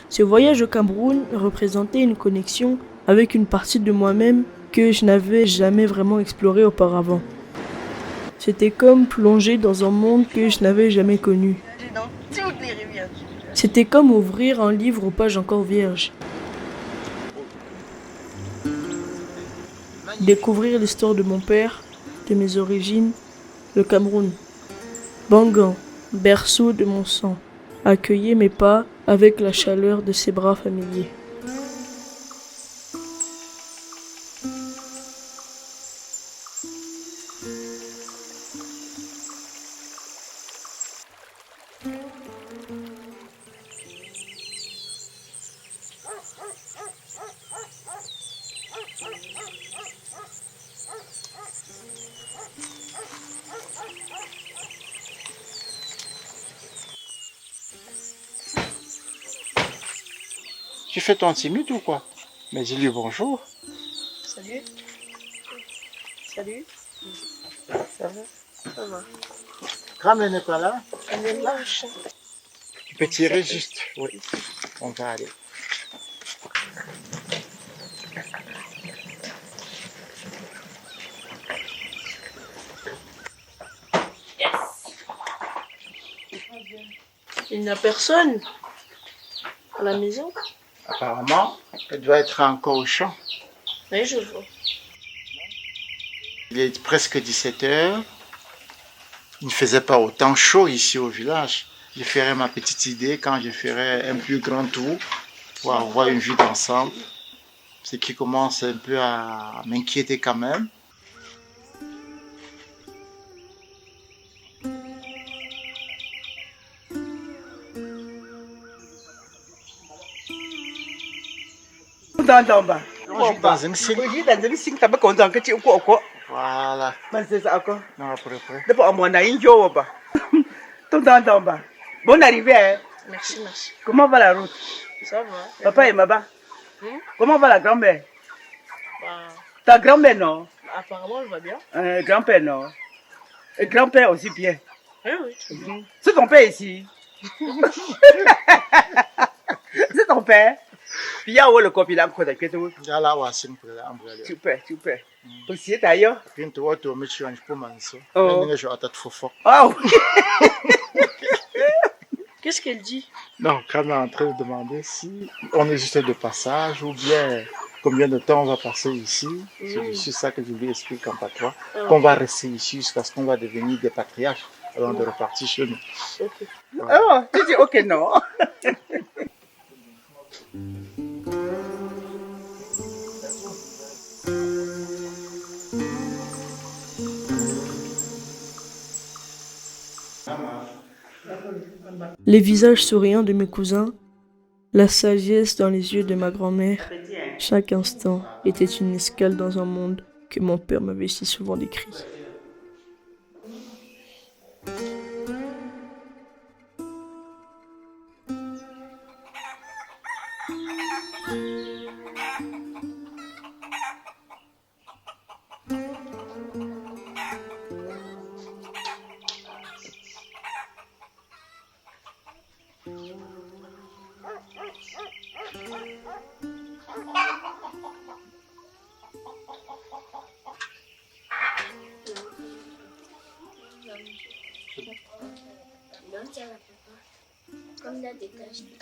Ce voyage au Cameroun représentait une connexion avec une partie de moi-même que je n'avais jamais vraiment explorée auparavant. C'était comme plonger dans un monde que je n'avais jamais connu. C'était comme ouvrir un livre aux pages encore vierges. Découvrir l'histoire de mon père, de mes origines, le Cameroun. Bangan, berceau de mon sang, accueillait mes pas avec la chaleur de ses bras familiers. Tu fais ton timide ou quoi? Mais dis-lui bonjour. Salut. Salut. Ça va? Ça va. Grand-mère n'est pas là? Elle est là. Tu peux tirer juste. Oui, on va aller. Il n'y a personne à la maison. Apparemment, elle doit être encore au champ. Oui, je vois. Il est presque 17h. Il ne faisait pas autant chaud ici au village. Je ferai ma petite idée quand je ferai un plus grand tour pour avoir une vue d'ensemble. Ce qui commence un peu à m'inquiéter quand même. Dans un signe. Voilà. Non, après. Bonne arrivée. Hein? Merci, merci. Comment va la route? Ça va. Papa et maman. Comment va la grand-mère? Bah, Ta grand-mère, non? apparemment, elle va bien. Grand-père, non? Et grand-père aussi bien. Oui, oui, très bien. C'est ton père ici. C'est ton père. Puis il y a où le copil encore de quelque chose? Là, on va se faire. Super, super. Aussi, d'ailleurs. Puis tu vois, tu me suis un peu manso. Oh. Je vais être fort. Ah oui. Qu'est-ce qu'elle dit? Non, quand on est en train de demander si on est juste de passage ou bien combien de temps on va passer ici. C'est ça que je lui explique en patois. Qu'on va rester ici jusqu'à ce qu'on va devenir des patriarches avant de repartir chez nous. Ok. Voilà. Oh, tu dis ok, non. Les visages souriants de mes cousins, la sagesse dans les yeux de ma grand-mère, chaque instant était une escale dans un monde que mon père m'avait si souvent décrit.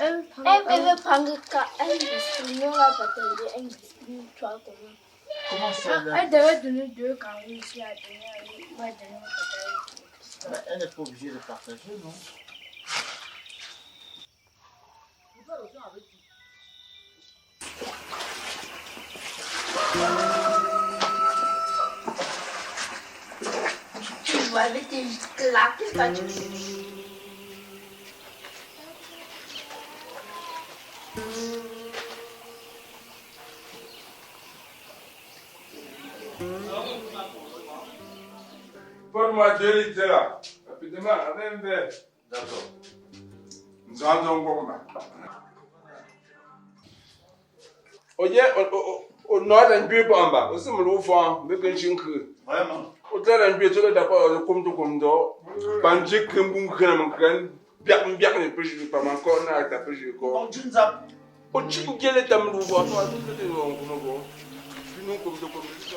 Elle veut prendre un biscuit, on va partager un biscuit, toi comment? Comment ça Elle devait donner 2 carrés ici à donner, elle va donner Elle n'est pas obligée de partager, non? Tu vas avec tes claques, pas du tout. Apporte-moi 2 litres là. Rapidement, avec un verre. D'accord. Nous allons bon. Oye, au nord d'un peu en bas. Aussi, me l'ouvre, mais que j'ai un cru. Vraiment. Au nord d'un peu, tu l'as d'abord comme tout comme d'or. Bandit comme un crâne, bien, ne peut jouer pas encore, n'a pas pu jouer encore. Au chien, quel est ta l'ouvre? Toi, tout est long, comme nous, comme tout comme ça.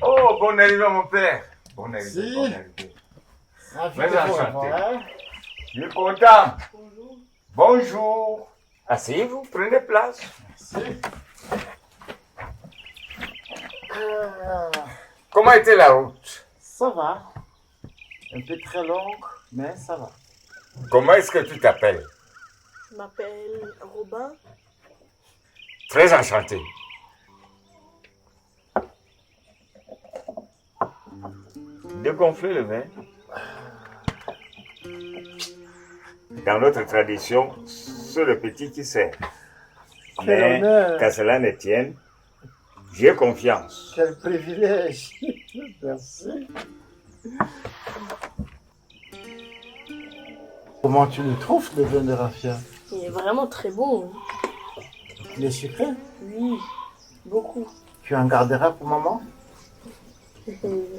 Oh, bon arrivée, mon père. Bon arrivée, Si. bon arrivée. Ravi Mais de vous enchanté. revoir. Je suis content. Bonjour. Bonjour. Asseyez-vous, prenez place. Merci. Comment était la route? Ça va. Un peu très longue, mais ça va. Comment est-ce que tu t'appelles? Je m'appelle Robin. Très enchanté. Dégonflez le vin. Dans notre tradition, c'est le petit qui sert. Mais honneur. qu'à cela ne tienne, j'ai confiance. Quel privilège. Merci. Comment tu le trouves, le vin de raffia? Il est vraiment très bon. Il est sucré? Oui, beaucoup. Tu en garderas pour maman?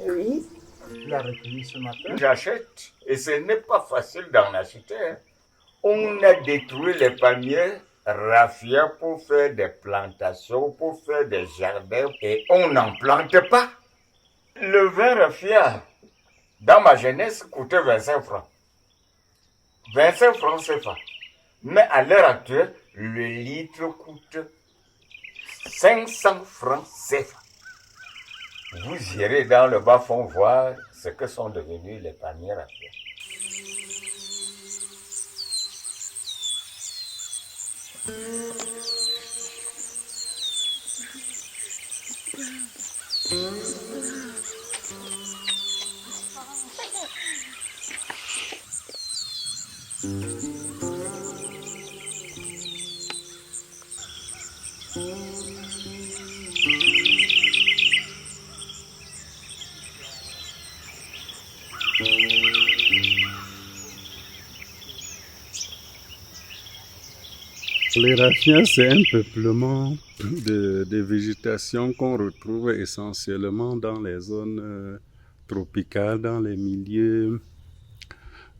Oui. Tu l'as recueilli ce matin? J'achète et ce n'est pas facile d'en acheter. Hein. On a détruit les palmiers raffia pour faire des plantations, pour faire des jardins et on n'en plante pas. Le vin raffia, dans ma jeunesse, coûtait 25 francs. 25 francs CFA. Mais à l'heure actuelle, le litre coûte 500 francs CFA. Vous irez dans le bas-fond voir ce que sont devenus les palmiers raffia. Les raffiens, c'est un peuplement de végétation qu'on retrouve essentiellement dans les zones tropicales, dans les milieux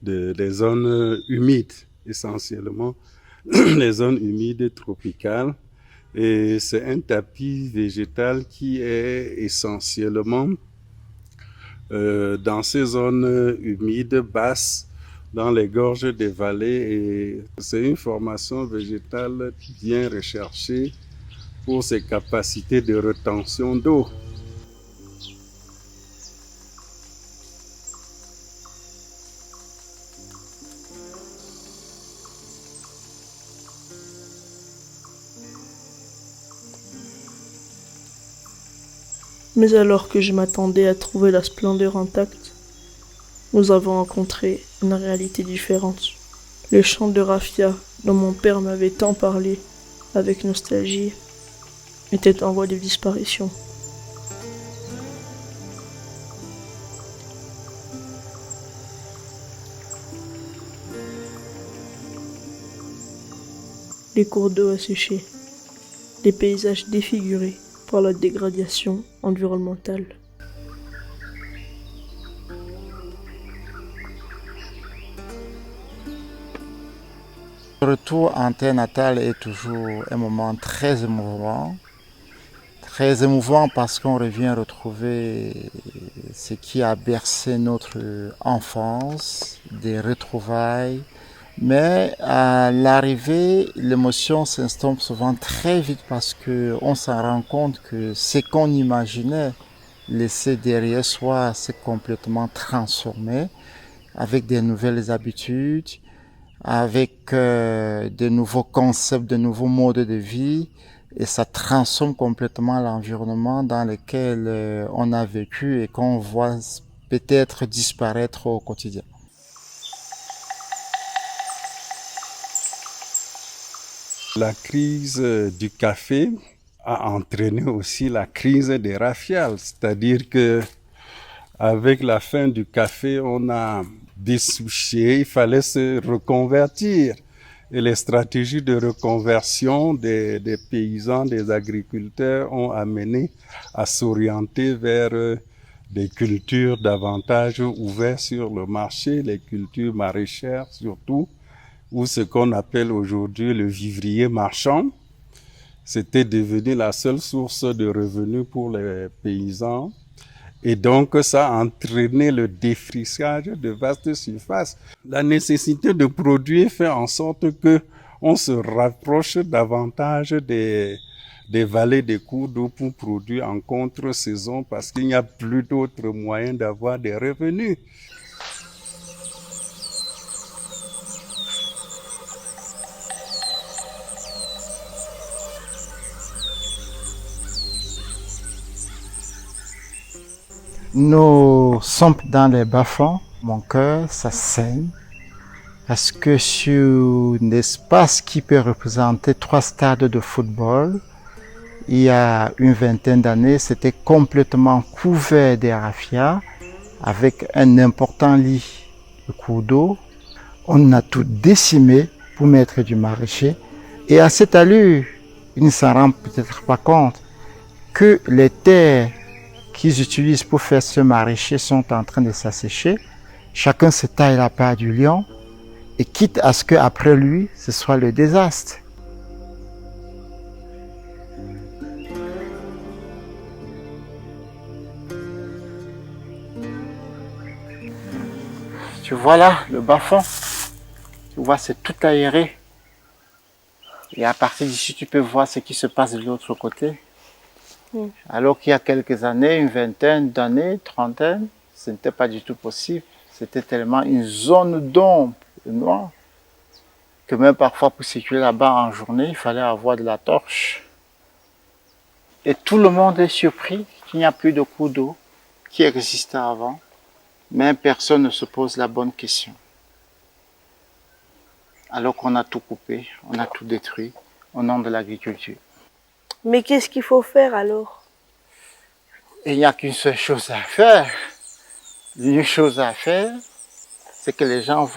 des zones humides, essentiellement les zones humides tropicales. Et c'est un tapis végétal qui est essentiellement dans ces zones humides basses, dans les gorges des vallées, et c'est une formation végétale bien recherchée pour ses capacités de rétention d'eau. Mais alors que je m'attendais à trouver la splendeur intacte, nous avons rencontré une réalité différente. Le champ de raffia dont mon père m'avait tant parlé avec nostalgie était en voie de disparition. Les cours d'eau asséchés, les paysages défigurés par la dégradation environnementale. Le retour en terre natale est toujours un moment très émouvant. Très émouvant parce qu'on revient retrouver ce qui a bercé notre enfance, des retrouvailles. Mais à l'arrivée, l'émotion s'estompe souvent très vite parce qu'on s'en rend compte que ce qu'on imaginait laisser derrière soi s'est complètement transformé avec des nouvelles habitudes, avec de nouveaux concepts, de nouveaux modes de vie. et ça transforme complètement l'environnement dans lequel on a vécu et qu'on voit peut-être disparaître au quotidien. La crise du café a entraîné aussi la crise des rafiales, c'est-à-dire que avec la fin du café, on a dessouché, il fallait se reconvertir. Et les stratégies de reconversion des paysans, des agriculteurs ont amené à s'orienter vers des cultures davantage ouvertes sur le marché, les cultures maraîchères surtout, ou ce qu'on appelle aujourd'hui le vivrier marchand. C'était devenu la seule source de revenus pour les paysans. Et donc, ça a entraîné le défrichage de vastes surfaces. La nécessité de produire fait en sorte que on se rapproche davantage des vallées des cours d'eau pour produire en contre-saison parce qu'il n'y a plus d'autres moyens d'avoir des revenus. Nous sommes dans les bas-fonds, mon cœur, ça saigne, parce que sur un espace qui peut représenter 3 stades de football, il y a une vingtaine d'années, c'était complètement couvert de raffias, avec un important lit de cours d'eau. On a tout décimé pour mettre du maraîcher, et à cette allure, ils ne s'en rendent peut-être pas compte que les terres qu'ils utilisent pour faire ce maraîcher sont en train de s'assécher. Chacun se taille la part du lion et quitte à ce qu'après lui, ce soit le désastre. Tu vois là, le bas-fond, tu vois, c'est tout aéré. Et à partir d'ici, tu peux voir ce qui se passe de l'autre côté. Alors qu'il y a quelques années, une vingtaine d'années, trentaine, ce n'était pas du tout possible. C'était tellement une zone d'ombre noire que même parfois pour circuler là-bas en journée, il fallait avoir de la torche. Et tout le monde est surpris qu'il n'y a plus de cours d'eau qui existait avant, mais personne ne se pose la bonne question. Alors qu'on a tout coupé, on a tout détruit au nom de l'agriculture. Mais qu'est-ce qu'il faut faire alors? Et il n'y a qu'une seule chose à faire. L'une chose à faire, c'est que les gens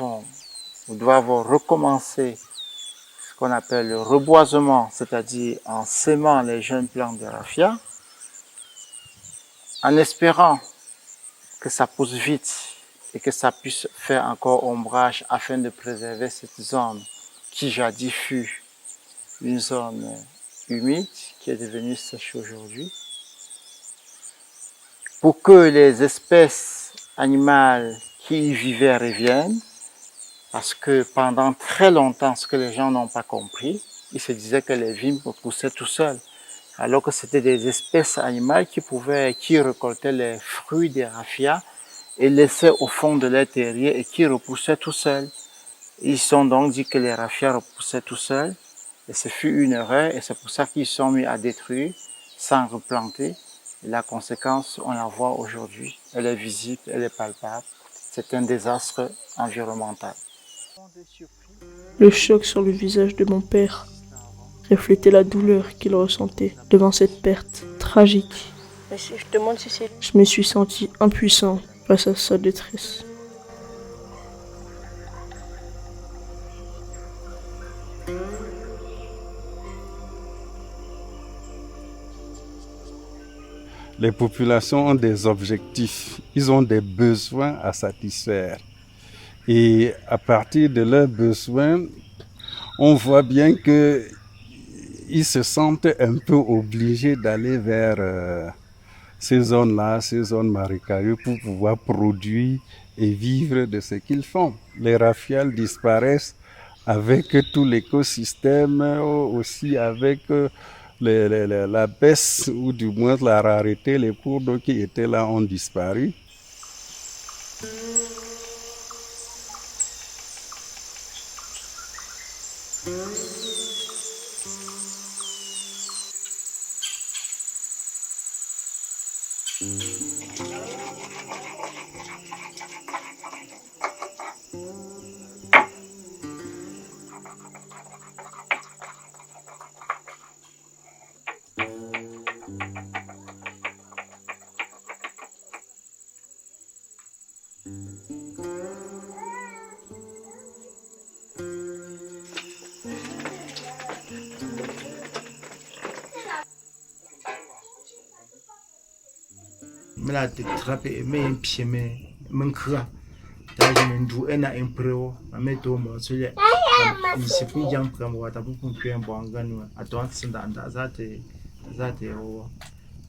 doivent recommencer ce qu'on appelle le reboisement, c'est-à-dire en sémant les jeunes plants de raffia, en espérant que ça pousse vite et que ça puisse faire encore ombrage afin de préserver cette zone qui jadis fut une zone humide qui est devenue sèche aujourd'hui, pour que les espèces animales qui y vivaient reviennent, parce que pendant très longtemps, ce que les gens n'ont pas compris, ils se disaient que les vignes poussaient tout seuls, alors que c'était des espèces animales qui récoltaient les fruits des raffias et laissaient au fond de leur terrier et qui repoussaient tout seuls. Ils se sont donc dit que les raffias repoussaient tout seuls. Et ce fut une erreur et c'est pour ça qu'ils sont mis à détruire sans replanter. Et la conséquence, on la voit aujourd'hui. Elle est visible, elle est palpable. C'est un désastre environnemental. Le choc sur le visage de mon père reflétait la douleur qu'il ressentait devant cette perte tragique. Mais si je te demande si c'est... Je me suis senti impuissant face à sa détresse. Les populations ont des objectifs, ils ont des besoins à satisfaire. Et à partir de leurs besoins, on voit bien qu'ils se sentent un peu obligés d'aller vers ces zones-là, ces zones marécageuses, pour pouvoir produire et vivre de ce qu'ils font. Les raffiales disparaissent avec tout l'écosystème, aussi avec la baisse ou du moins la rareté, les cours d'eau qui étaient là ont disparu. Mela te trape me impie me menkra da je ndu ena impreo me to mo so ye si fu jam pram wata bu fu pem bo nganu ato atsinda anda zate o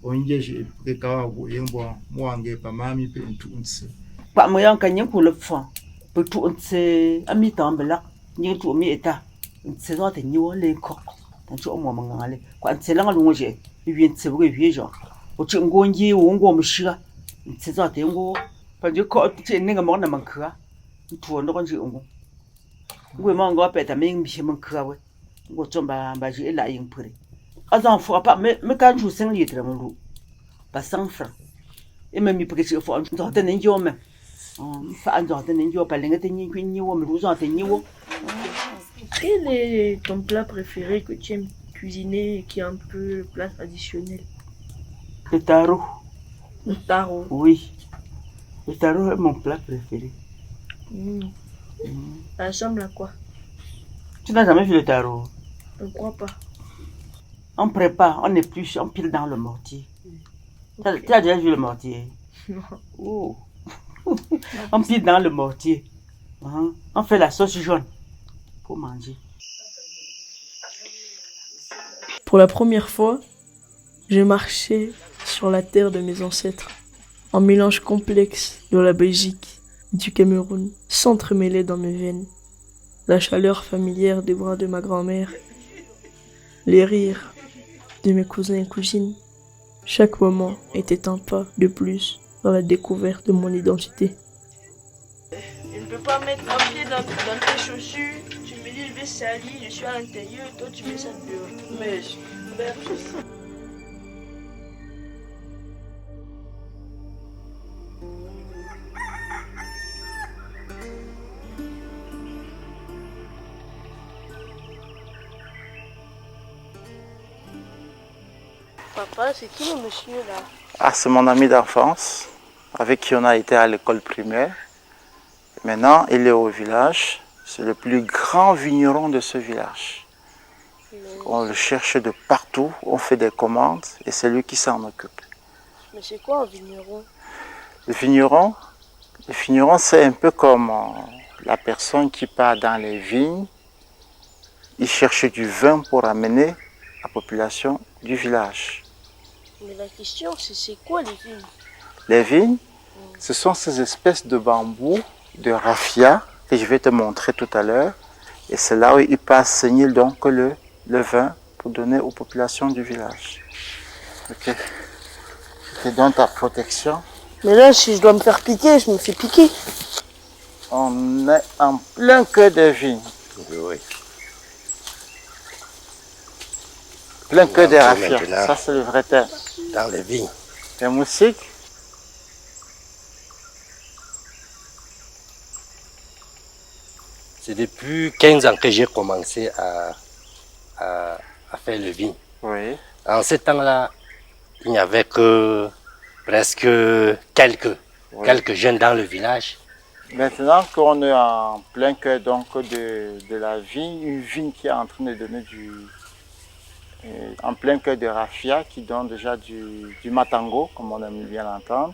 onje je ke ka go yembo mo ange pa mami pe ntu unse pa mo yan kan yin ku le fa pe tu unse ami tambela ni tu mi eta unse zo te ni wo le ko tan chu mo mangale kwa unse la ngalu ngoje bi nse bu ge bi jo我这我爷我们是啊，吃早点我，反正靠这那个忙那门课啊，你突那个就我忙我白他们些门课喂，我准备就一来应付的，啊让父爸没干出生意的么路，把生分，因为没不给这房早的人家们，反正早的人家把那个的人给你我们路上的你我。Quel est ton plat préféré que tu aimes cuisiner et qui est un peu plat traditionnel? Le taro. Le taro. Oui. Le taro est mon plat préféré. Ça ressemble à quoi? Tu n'as jamais vu le taro? Je ne crois pas. On prépare, on épluche, on pile dans le mortier. Okay. Tu as déjà vu le mortier? Non. Oh. On pile dans le mortier. On fait la sauce jaune pour manger. Pour la première fois, je marchais sur la terre de mes ancêtres. Un mélange complexe de la Belgique et du Cameroun s'entremêlait dans mes veines. La chaleur familière des bras de ma grand-mère, les rires de mes cousins et cousines. Chaque moment était un pas de plus dans la découverte de mon identité. Je ne peux pas mettre un pied dans tes chaussures. Tu me dis je vais salir, je suis à l'intérieur, toi tu mets ça dehors. Mais je sais. Papa, c'est qui le monsieur là? Ah, c'est mon ami d'enfance, avec qui on a été à l'école primaire. Maintenant, il est au village. C'est le plus grand vigneron de ce village. On le cherche de partout, on fait des commandes et c'est lui qui s'en occupe. Mais c'est quoi un vigneron? Le vigneron, c'est un peu comme la personne qui part dans les vignes. Il cherche du vin pour amener la population du village. Mais la question, c'est quoi les vignes? Les vignes, ce sont ces espèces de bambous, de raffia, que je vais te montrer tout à l'heure. Et c'est là où il passe saigner donc le vin pour donner aux populations du village. Ok. Je te donne ta protection. Mais là, si je dois me faire piquer, je me fais piquer. On est en plein cœur des vignes. Oui. Plein cœur des raffia. Ça, c'est le vrai terme. Dans les vignes. Les moustiques. C'est depuis 15 ans que j'ai commencé à faire le vin. Oui. En ce temps-là, il n'y avait que presque quelques jeunes dans le village. Maintenant qu'on est en plein cœur donc de la vigne, une vigne qui est en train de donner en plein cœur de raffia, qui donne déjà du matango, comme on aime bien l'entendre.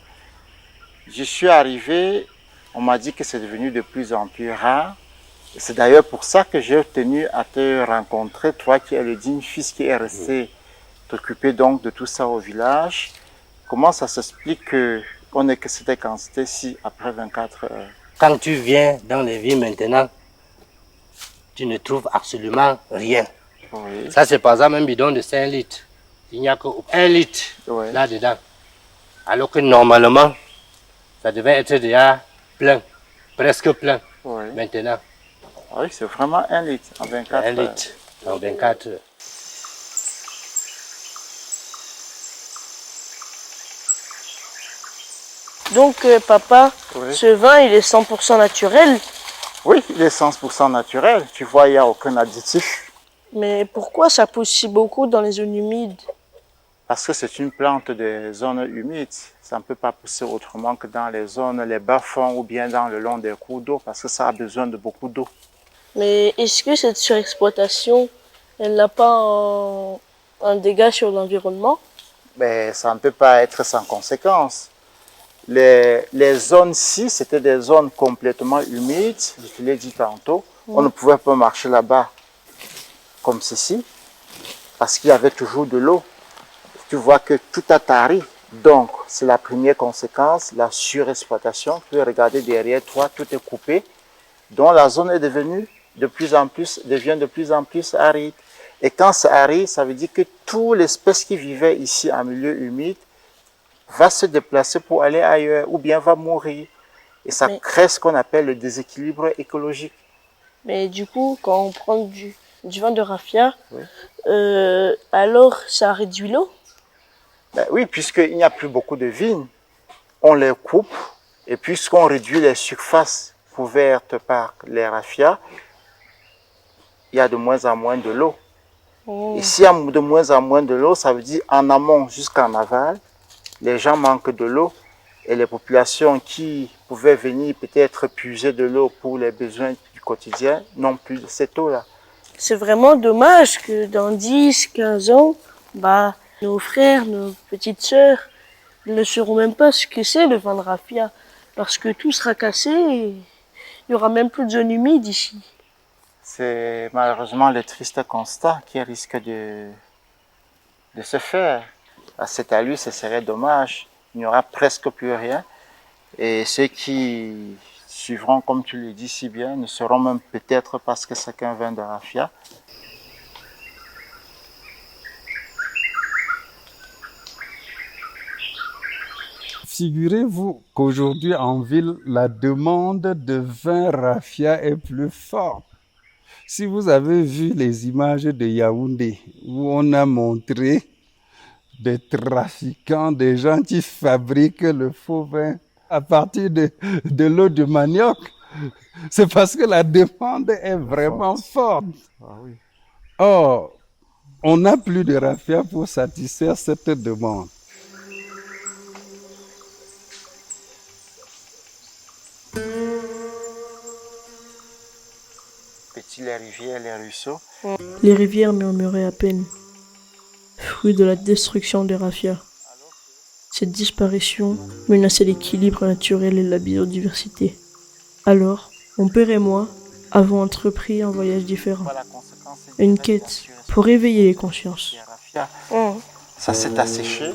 Je suis arrivé, on m'a dit que c'est devenu de plus en plus rare. C'est d'ailleurs pour ça que j'ai tenu à te rencontrer, toi qui es le digne fils qui est resté t'occuper donc de tout ça au village. Comment ça s'explique qu'on n'ait que cette quantité-ci après 24 heures? Quand tu viens dans les villes maintenant, tu ne trouves absolument rien. Oui. Ça, c'est par exemple un bidon de 5 litres. Il n'y a que 1 litre là-dedans. Alors que normalement, ça devait être déjà plein, presque plein maintenant. Oui, c'est vraiment 1 litre en 24 heures. 1 litre en 24 heures. Donc, papa, ce vin, il est 100% naturel. Oui, il est 100% naturel. Tu vois, il n'y a aucun additif. Mais pourquoi ça pousse si beaucoup dans les zones humides? Parce que c'est une plante des zones humides. Ça ne peut pas pousser autrement que dans les zones, les bas-fonds ou bien dans le long des cours d'eau, parce que ça a besoin de beaucoup d'eau. Mais est-ce que cette surexploitation, elle n'a pas un dégât sur l'environnement? Mais ça ne peut pas être sans conséquence. Les zones-ci, c'était des zones complètement humides, je te l'ai dit tantôt. On ne pouvait pas marcher là-bas comme ceci, parce qu'il y avait toujours de l'eau. Tu vois que tout a tari. Donc, c'est la première conséquence, la surexploitation. Tu peux regarder derrière toi, tout est coupé. Donc, la zone est devenue devient de plus en plus aride. Et quand c'est aride, ça veut dire que toutes les espèces qui vivaient ici en milieu humide va se déplacer pour aller ailleurs ou bien va mourir. Et ça crée ce qu'on appelle le déséquilibre écologique. Mais du coup, quand on prend du vin de raffia, alors ça réduit l'eau? Ben oui, puisqu'il n'y a plus beaucoup de vignes, on les coupe et puisqu'on réduit les surfaces couvertes par les raffias, il y a de moins en moins de l'eau. Et s'il y a de moins en moins de l'eau, ça veut dire en amont jusqu'en aval, les gens manquent de l'eau et les populations qui pouvaient venir peut-être puiser de l'eau pour les besoins du quotidien n'ont plus de cette eau-là. C'est vraiment dommage que dans 10, 15 ans, nos frères, nos petites sœurs ne sauront même pas ce que c'est le vin de raffia. Parce que tout sera cassé et il n'y aura même plus de zone humide ici. C'est malheureusement le triste constat qui risque de se faire. À cet allure, ce serait dommage. Il n'y aura presque plus rien. Et ceux qui suivront, comme tu le dis si bien, ne sauront même peut-être pas ce que c'est qu'un vin de raffia. Figurez-vous qu'aujourd'hui en ville, la demande de vin raffia est plus forte. Si vous avez vu les images de Yaoundé, où on a montré des trafiquants, des gens qui fabriquent le faux vin à partir de l'eau de manioc, c'est parce que la demande est vraiment forte. Or, on n'a plus de raffia pour satisfaire cette demande. Les rivières, les ruisseaux. Les rivières murmuraient à peine, fruit de la destruction des raffias. Cette disparition menaçait l'équilibre naturel et la biodiversité. Alors, mon père et moi avons entrepris un voyage différent, une quête pour éveiller les consciences. Ça s'est asséché.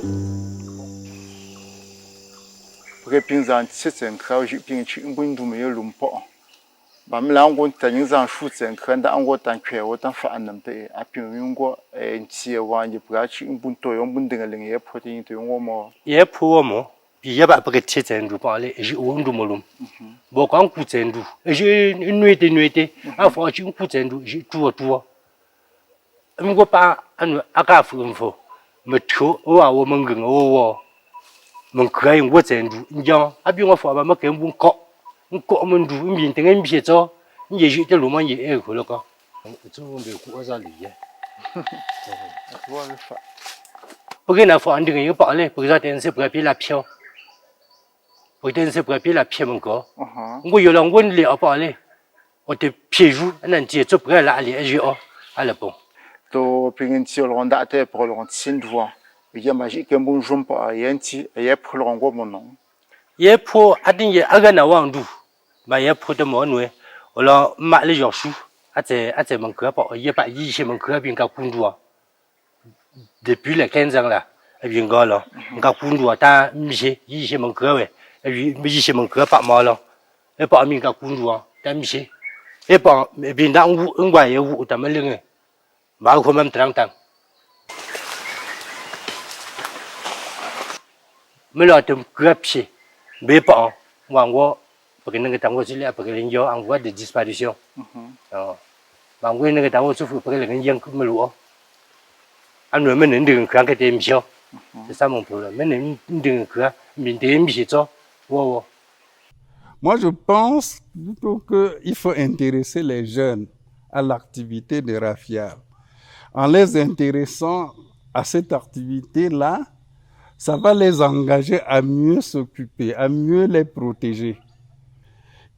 Bamlango tanyin zan shoot en kan da ango tan kwe wotan fa annam te apin yungo ntie wanje prachi mbunto yo mbundinga linge protein to yungo mo ye po mo bi ya ba ba tse tsendu pa le ji o ndu molum bo kan ku tsendu ji nuite a fo ji ku tsendu ji tuo ngo pa anu aka fu mfo metho o a wo mengeng o wo mengkai ngo tsendu nja abi ngo fo ba ma ke mbun ko nko mundu mbi tenga mbi tso nje ji te lo ma ye e ko lo ka tso mbe ku za li ye pour que na fo andi ngi pa le pour ça ten se pour pi la pio pour ten se pour pi la pio mon ko ngo yo la ngon le pa le o te piéjou nan ti tso pour la ali e ji o ala bon to pingin ti lo nda te pour lo tin dwa bi ya maji ke mbun jumpa yenti ye pour lo ngo mono ye po adin ye aga na wandu ba ye po de mo nwe o la ma le jo shu ate mon ko pa ye pa yi che mon ko bin ka kundwa depuis les 15 ans là et bien ga là ka kundwa ta mi che yi che mon ko we et puis mi che mon ko pa ma là et pa mi ka kundwa ta mi che et pa bin da ngwa ye wu ta ma le nge ba ko même 30 ans me la te grapche be pa wango parce que nous avons aussi parce que nous en voie de disparition. Bah nous avons souffert parce que nous avons comme le roi. À nous mener dans un que des missions. C'est ça mon problème. Mener dans un que des missions. Wow. Moi, je pense plutôt qu'il faut intéresser les jeunes à l'activité de raffia. En les intéressant à cette activité-là, ça va les engager à mieux s'occuper, à mieux les protéger.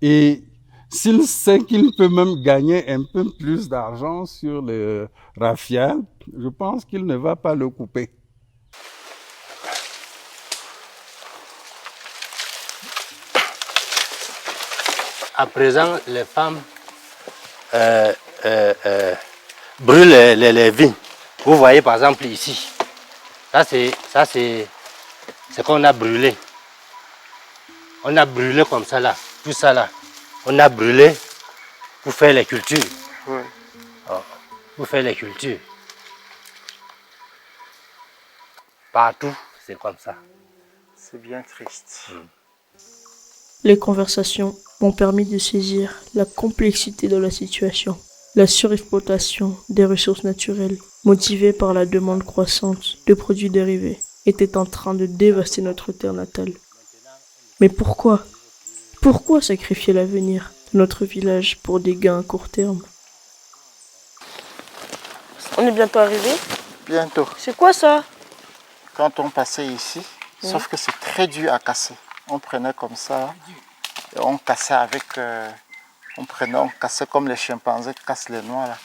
Et s'il sait qu'il peut même gagner un peu plus d'argent sur le raffia, je pense qu'il ne va pas le couper. À présent, les femmes brûlent les vignes. Vous voyez par exemple ici, ça c'est ce qu'on a brûlé. On a brûlé comme ça là, tout ça là. On a brûlé pour faire les cultures. Ouais. Oh, pour faire les cultures. Partout, c'est comme ça. C'est bien triste. Les conversations m'ont permis de saisir la complexité de la situation. La surexploitation des ressources naturelles, motivée par la demande croissante de produits dérivés, était en train de dévaster notre terre natale. Mais pourquoi? Pourquoi sacrifier l'avenir de notre village pour des gains à court terme? On est bientôt arrivé. Bientôt. C'est quoi ça? Quand on passait ici, sauf que c'est très dur à casser. On prenait comme ça et on cassait avec... on cassait comme les chimpanzés cassent les noix là.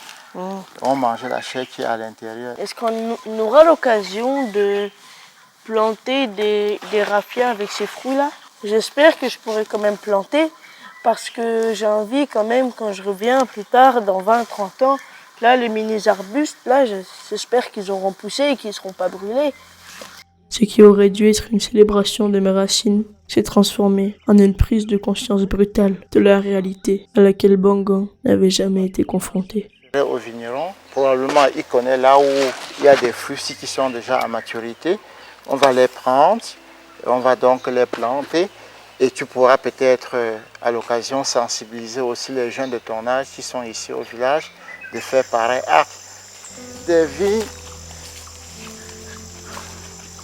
On mangeait la chair qui est à l'intérieur. Est-ce qu'on aura l'occasion de planter des raffias avec ces fruits-là? J'espère que je pourrai quand même planter parce que j'ai envie quand même, quand je reviens plus tard, dans 20-30 ans, là, les mini-arbustes, là, j'espère qu'ils auront poussé et qu'ils ne seront pas brûlés. Ce qui aurait dû être une célébration de mes racines s'est transformé en une prise de conscience brutale de la réalité à laquelle Bongo n'avait jamais été confronté. Au vigneron, probablement il connaît là où il y a des fruits qui sont déjà à maturité. On va les prendre, on va donc les planter et tu pourras peut-être à l'occasion sensibiliser aussi les jeunes de ton âge qui sont ici au village de faire pareil. Des vignes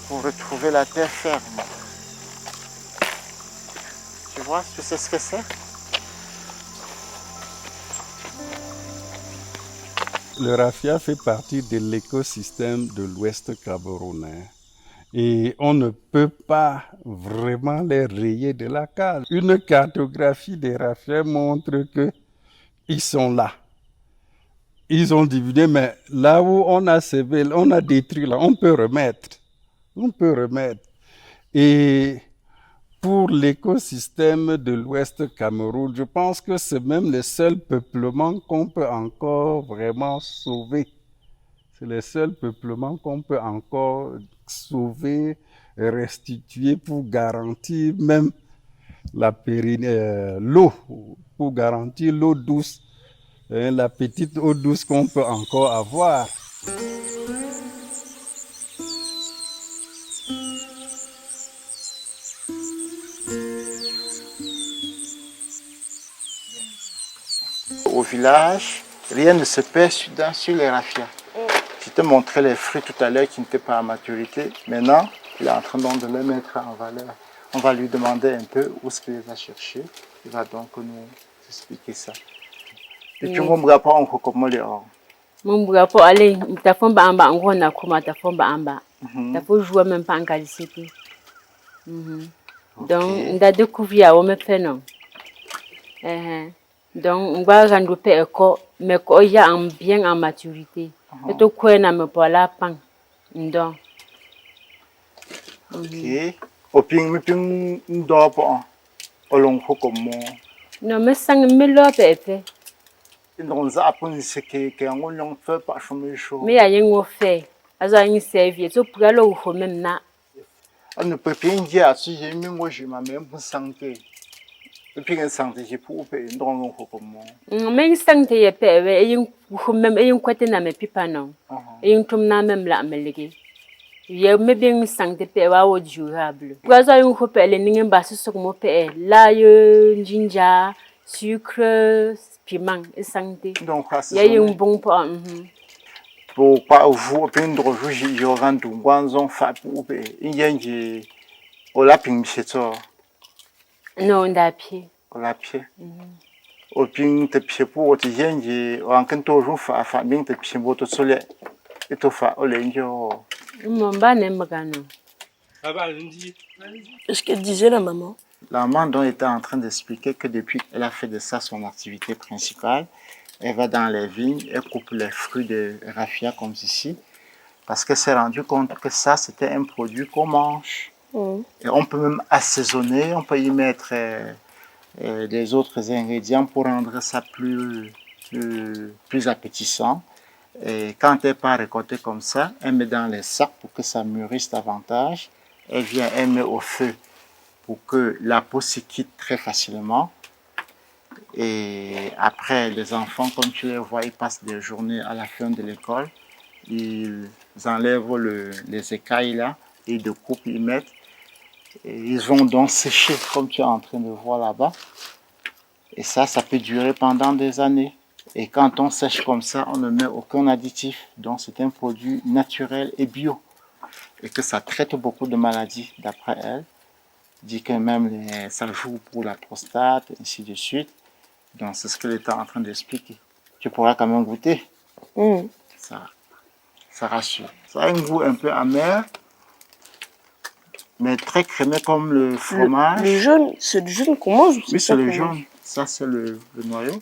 pour retrouver la terre ferme. Tu vois, tu sais ce que c'est? Le raffia fait partie de l'écosystème de l'Ouest camerounais et on ne peut pas vraiment les rayer de la case. Une cartographie des raffias montre qu'ils sont là. Ils ont divisé, mais là où on a sévé, on a détruit, là, on peut remettre. On peut remettre. Et pour l'écosystème de l'Ouest Cameroun, je pense que c'est même le seul peuplement qu'on peut encore vraiment sauver. C'est le seul peuplement qu'on peut encore sauver, restituer pour garantir même l'eau, pour garantir l'eau douce, la petite eau douce qu'on peut encore avoir. Au village, rien ne se perd sur les raffias. Je te montrais les fruits tout à l'heure qui n'étaient pas à maturité. Maintenant, il est en train donc de les mettre en valeur. On va lui demander un peu où est-ce qu'il va chercher. Il va donc nous expliquer ça. Et tu ne me pas encore comment les ordres. Mon brapo allez, ta femme amba en gros na kuma ta femme amba. Ta faut jouer même pas en qualité. Donc on a découvert au me fait non. Donc on va rendre éco mais ko ya en bien en maturité. Et to quoi na me pas la pan. Donc OK. Au ping me ping ndo pas. Au long faut comme non mais sang me lo pepe. Donc ça appelle ce que on l'on fait pas chemin chaud. Mais ya yen wo fait. Aza yin servir to pour aller au même na. On ne peut pas dire si j'ai mis moi je m'amène pour santé. Et puis une santé j'ai pour payer donc on faut comme mais santé ye pepe et yin même et yin côté na me pipa non. Et yin tom na même la melege. Ye me bien santé pe wa wo durable. Aza yin ko pe le ningen ba so mo pe la yo ginger, sucre, piment et santé. Donc il y a un bon pas. Pour pas vous peindre je rends tout guanzon fa pour payer. Il y a au lapin c'est ça. Non, d'apied. la pied. Au ping te pied pour au tien, j'ai en quand toujours fa bien te pied pour te soleil et te fa au lenjo. Qu'est-ce qu'elle disait, la maman? La maman donc était en train d'expliquer que depuis qu'elle a fait de ça son activité principale, elle va dans les vignes, elle coupe les fruits de raffia comme ceci, parce qu'elle s'est rendue compte que ça c'était un produit qu'on mange. Et on peut même assaisonner, on peut y mettre des autres ingrédients pour rendre ça plus appétissant. Et quand elle part récolter comme ça, elle met dans les sacs pour que ça mûrisse davantage. Elle met au feu pour que la peau se quitte très facilement. Et après, les enfants, comme tu les vois, ils passent des journées à la fin de l'école. Ils enlèvent les écailles là, ils découpent, ils mettent. Et ils vont donc sécher, comme tu es en train de voir là-bas. Et ça peut durer pendant des années. Et quand on sèche comme ça, on ne met aucun additif. Donc c'est un produit naturel et bio. Et que ça traite beaucoup de maladies, d'après elle. Dit que même ça joue pour la prostate, ainsi de suite. Donc c'est ce qu'elle était en train d'expliquer. Tu pourras quand même goûter. Ça rassure. Ça a un goût un peu amer, mais très crémeux comme le fromage. Le jaune, c'est le jaune qu'on mange? Oui, c'est le jaune. Ça, c'est le noyau.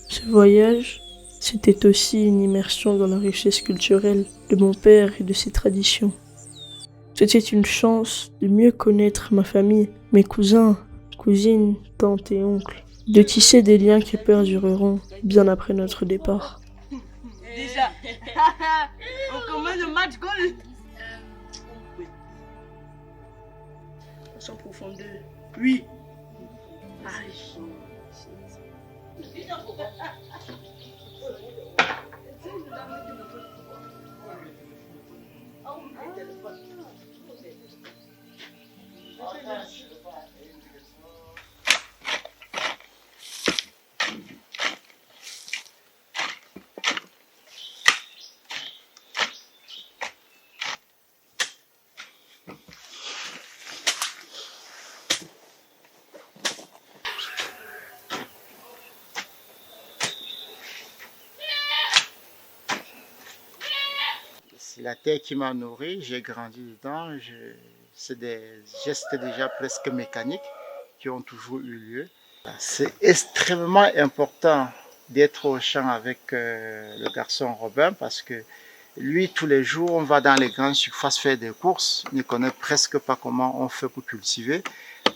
Ce voyage, c'était aussi une immersion dans la richesse culturelle de mon père et de ses traditions. C'était une chance de mieux connaître ma famille, mes cousins, cousines, tantes et oncles, de tisser des liens qui perdureront bien après notre départ. Déjà, on commence le match goal. Sans profondeur. Oui. Allez. C'est la terre qui m'a nourri, j'ai grandi dedans. C'est des gestes déjà presque mécaniques qui ont toujours eu lieu. C'est extrêmement important d'être au champ avec le garçon Robin parce que lui, tous les jours, on va dans les grandes surfaces faire des courses. Il ne connaît presque pas comment on fait pour cultiver,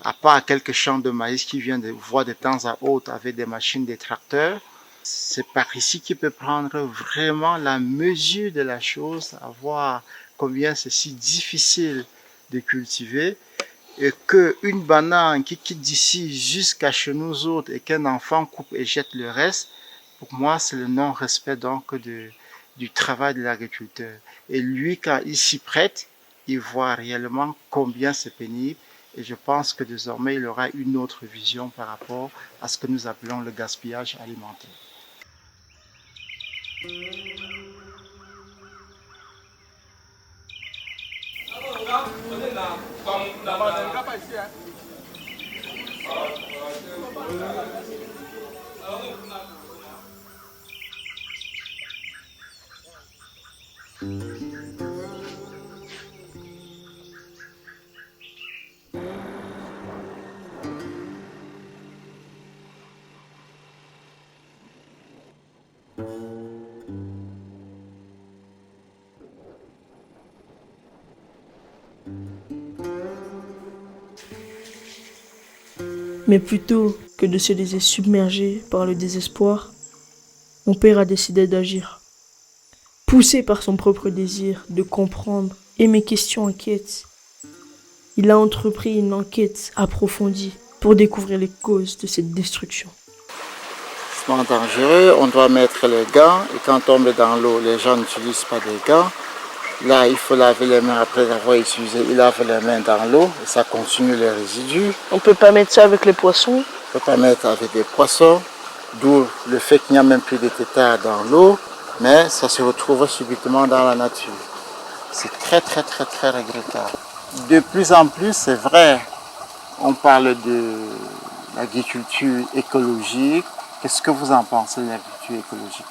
à part quelques champs de maïs qui viennent de voir de temps à autre avec des machines, des tracteurs. C'est par ici qu'il peut prendre vraiment la mesure de la chose, à voir combien c'est si difficile de cultiver et qu'une banane qui quitte d'ici jusqu'à chez nous autres et qu'un enfant coupe et jette le reste, pour moi c'est le non-respect donc du travail de l'agriculteur. Et lui, quand il s'y prête, il voit réellement combien c'est pénible et je pense que désormais il aura une autre vision par rapport à ce que nous appelons le gaspillage alimentaire. Mais plutôt que de se laisser submerger par le désespoir, mon père a décidé d'agir. Poussé par son propre désir de comprendre et mes questions inquiètes, il a entrepris une enquête approfondie pour découvrir les causes de cette destruction. hautement dangereux. On doit mettre les gants et quand on tombe dans l'eau, les gens n'utilisent pas des gants. Là, il faut laver les mains après avoir utilisé. Ils lavent les mains dans l'eau et ça continue les résidus. On peut pas mettre ça avec les poissons? On peut pas mettre avec des poissons, d'où le fait qu'il n'y a même plus de têtards dans l'eau, mais ça se retrouve subitement dans la nature. C'est très regrettable. De plus en plus, c'est vrai, on parle de l'agriculture écologique. Qu'est-ce que vous en pensez de l'agriculture écologique?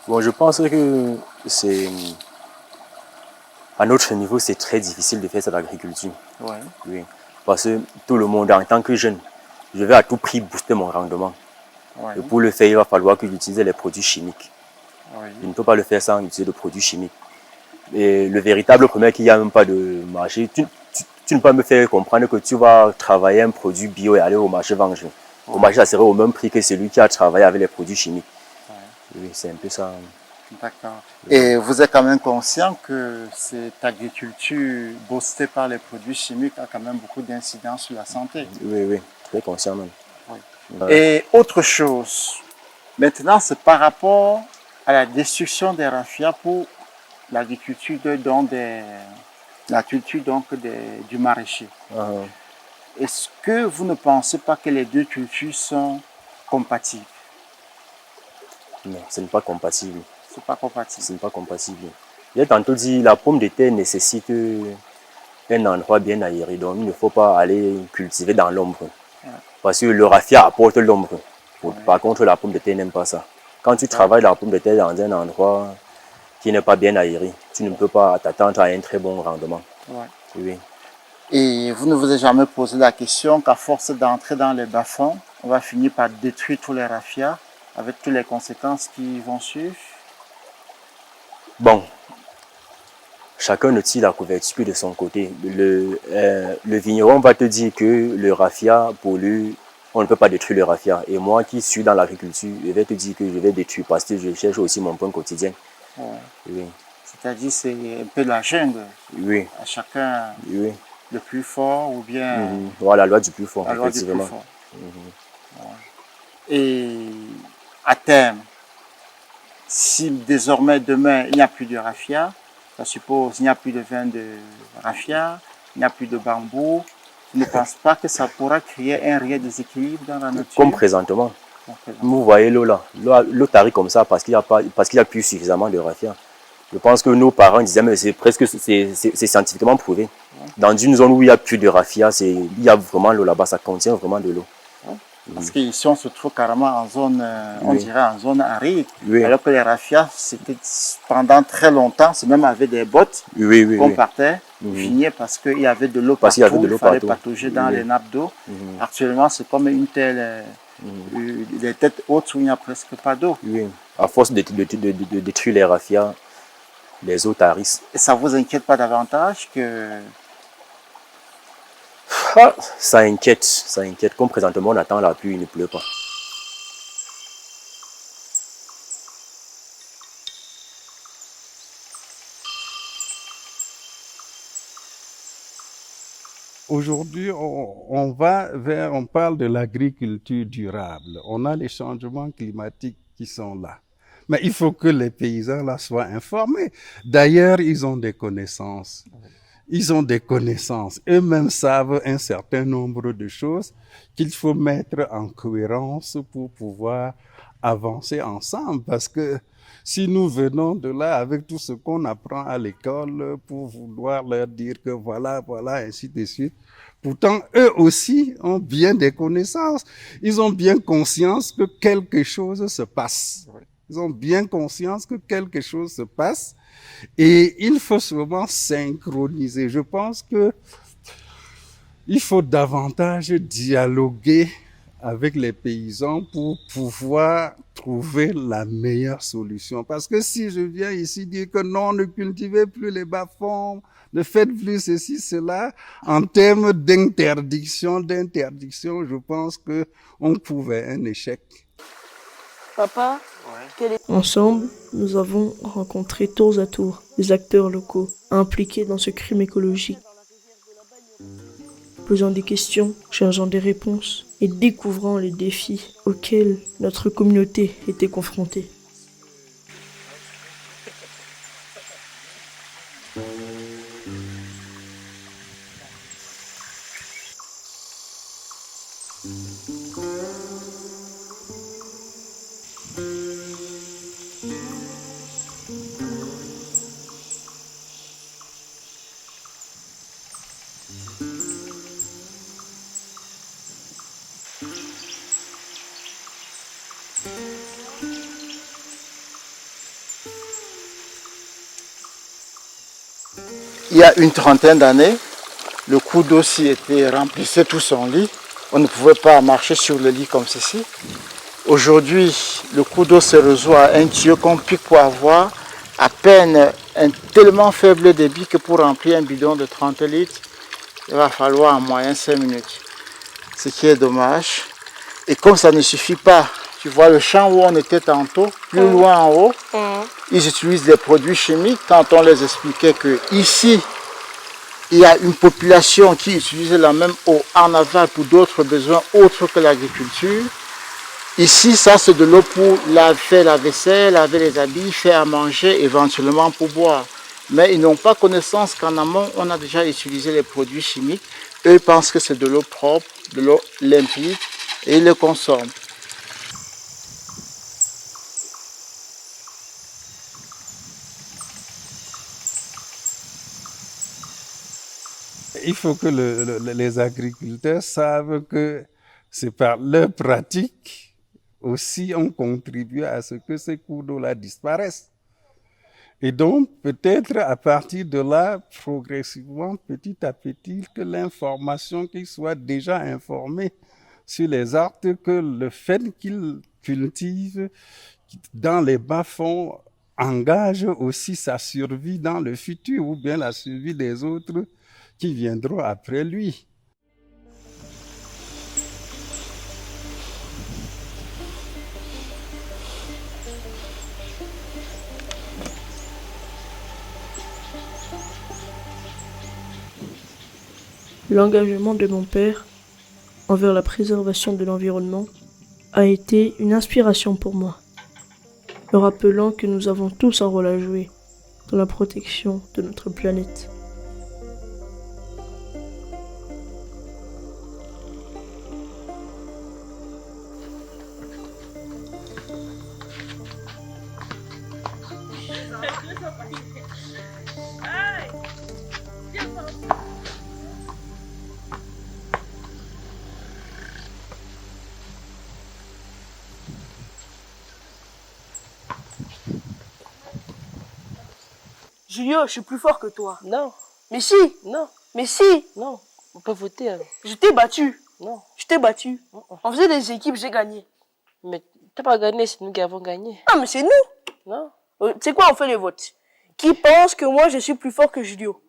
Bon, je pense que c'est... À notre niveau, c'est très difficile de faire cette agriculture. Ouais. Oui. Parce que tout le monde, en tant que jeune, je vais à tout prix booster mon rendement. Ouais. Et pour le faire, il va falloir que j'utilise les produits chimiques. Ouais. Je ne peux pas le faire sans utiliser de produits chimiques. Et le véritable problème, qu'il n'y a même pas de marché. Tu ne peux pas me faire comprendre que tu vas travailler un produit bio et aller au marché vendre. Au marché, ça serait au même prix que celui qui a travaillé avec les produits chimiques. Oui, c'est un peu ça. D'accord. Et vous êtes quand même conscient que cette agriculture boostée par les produits chimiques a quand même beaucoup d'incidence sur la santé? Oui, très conscient même. Oui. Et autre chose, maintenant c'est par rapport à la destruction des raffias pour l'agriculture du maraîcher. Est-ce que vous ne pensez pas que les deux cultures sont compatibles? Non, ce n'est pas compatible. C'est pas compatible. Ce n'est pas compatible. J'ai tantôt dit la pomme de terre nécessite un endroit bien aéré, donc il ne faut pas aller cultiver dans l'ombre. Ouais. Parce que le raffia apporte l'ombre. Ouais. Par contre, la pomme de terre n'aime pas ça. Quand tu travailles la pomme de terre dans un endroit qui n'est pas bien aéré, tu ne peux pas t'attendre à un très bon rendement. Ouais. Oui. Et vous ne vous avez jamais posé la question qu'à force d'entrer dans les bas-fonds, on va finir par détruire tous les raffias avec toutes les conséquences qui vont suivre? Bon, chacun ne tire la couverture de son côté. Le vigneron va te dire que le raffia, pour lui, on ne peut pas détruire le raffia. Et moi qui suis dans l'agriculture, je vais te dire que je vais détruire parce que je cherche aussi mon pain quotidien. Ouais. Oui. C'est-à-dire c'est un peu la jungle. Oui. À chacun oui. Le plus fort ou bien... Voilà, la loi du plus fort, la loi du effectivement. plus fort. Ouais. Et à terme, si désormais demain il n'y a plus de raffia, ça suppose il n'y a plus de vin de raffia, il n'y a plus de bambou, je ne pense pas que ça pourra créer un réel déséquilibre dans la nature? Comme présentement. Vous voyez l'eau là, l'eau tarie comme ça parce qu'il n'y a plus suffisamment de raffia. Je pense que nos parents disaient, mais c'est scientifiquement prouvé. Dans une zone où il n'y a plus de raffia, il y a vraiment l'eau là-bas, ça contient vraiment de l'eau. Parce qu'ici, on se trouve carrément en zone, on dirait en zone aride. Alors que les raffias, c'était pendant très longtemps, c'est même avec des bottes qu'on partait, vigner parce qu'il y avait de l'eau partout, il fallait patauger dans les nappes d'eau. Actuellement, c'est comme une telle, des têtes hautes où il n'y a presque pas d'eau. À force de détruire les raffias, les eaux tarissent. Et ça ne vous inquiète pas davantage que... Ça inquiète. Comme présentement, on attend la pluie, il ne pleut pas. Aujourd'hui, on parle de l'agriculture durable. On a les changements climatiques qui sont là. Mais il faut que les paysans là soient informés. D'ailleurs, ils ont des connaissances. Eux-mêmes savent un certain nombre de choses qu'il faut mettre en cohérence pour pouvoir avancer ensemble. Parce que si nous venons de là avec tout ce qu'on apprend à l'école pour vouloir leur dire que voilà, ainsi de suite, pourtant eux aussi ont bien des connaissances. Ils ont bien conscience que quelque chose se passe. Ils ont bien conscience que quelque chose se passe et il faut souvent synchroniser. Je pense que il faut davantage dialoguer avec les paysans pour pouvoir trouver la meilleure solution. Parce que si je viens ici dire que non, ne cultivez plus les bas-fonds, ne faites plus ceci, cela, en termes d'interdiction, je pense que on pouvait un échec. Papa, Ensemble, nous avons rencontré tour à tour des acteurs locaux impliqués dans ce crime écologique. posant des questions, cherchant des réponses et découvrant les défis auxquels notre communauté était confrontée. Il y a une trentaine d'années, le cours d'eau s'y était remplissait tout son lit. On ne pouvait pas marcher sur le lit comme ceci. Aujourd'hui, le cours d'eau se résout à un tuyau qu'on pique pour avoir à peine un tellement faible débit que pour remplir un bidon de 30 litres, il va falloir en moyenne 5 minutes. Ce qui est dommage. Et comme ça ne suffit pas, tu vois le champ où on était tantôt, plus loin en haut, ils utilisent des produits chimiques. Quand on les expliquait que ici, il y a une population qui utilise la même eau en aval pour d'autres besoins autres que l'agriculture. Ici, ça c'est de l'eau pour faire la vaisselle, laver les habits, faire à manger, éventuellement pour boire. Mais ils n'ont pas connaissance qu'en amont, on a déjà utilisé les produits chimiques. Eux pensent que c'est de l'eau propre, de l'eau limpide, et ils le consomment. Il faut que les agriculteurs savent que c'est par leur pratique aussi on contribue à ce que ces cours d'eau-là disparaissent. Et donc, peut-être à partir de là, progressivement, petit à petit, que l'information, qu'ils soient déjà informés sur les actes, que le fait qu'ils cultivent dans les bas-fonds engage aussi sa survie dans le futur ou bien la survie des autres qui viendront après lui. L'engagement de mon père envers la préservation de l'environnement a été une inspiration pour moi, me rappelant que nous avons tous un rôle à jouer dans la protection de notre planète. Julio, je suis plus fort que toi. Non. Mais si. Non. Mais si. Non. On peut voter. Hein. Je t'ai battu. Non. Je t'ai battu. On faisait des équipes, j'ai gagné. Mais t'as pas gagné, c'est nous qui avons gagné. Ah, mais c'est nous. Non. C'est quoi, on fait les votes? Qui pense que moi, je suis plus fort que Julio?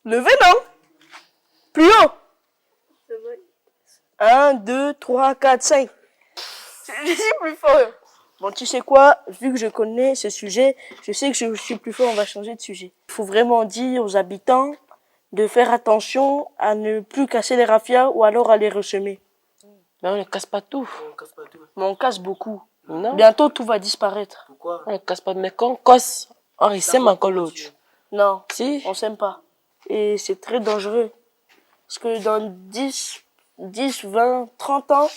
Levez, non? Plus haut. 1, 2, 3, 4, 5. Je suis plus fort. Bon, tu sais quoi? Vu que je connais ce sujet, je sais que je suis plus fort, on va changer de sujet. Il faut vraiment dire aux habitants de faire attention à ne plus casser les raffias ou alors à les ressemer. Mais on ne casse pas tout. Mais on casse beaucoup. Non. Bientôt, tout va disparaître. Pourquoi? On ne casse pas. Mais quand on casse, on sème encore l'autre. Non, si. On s'aime pas. Et c'est très dangereux. Parce que dans 10, 20, 30 ans,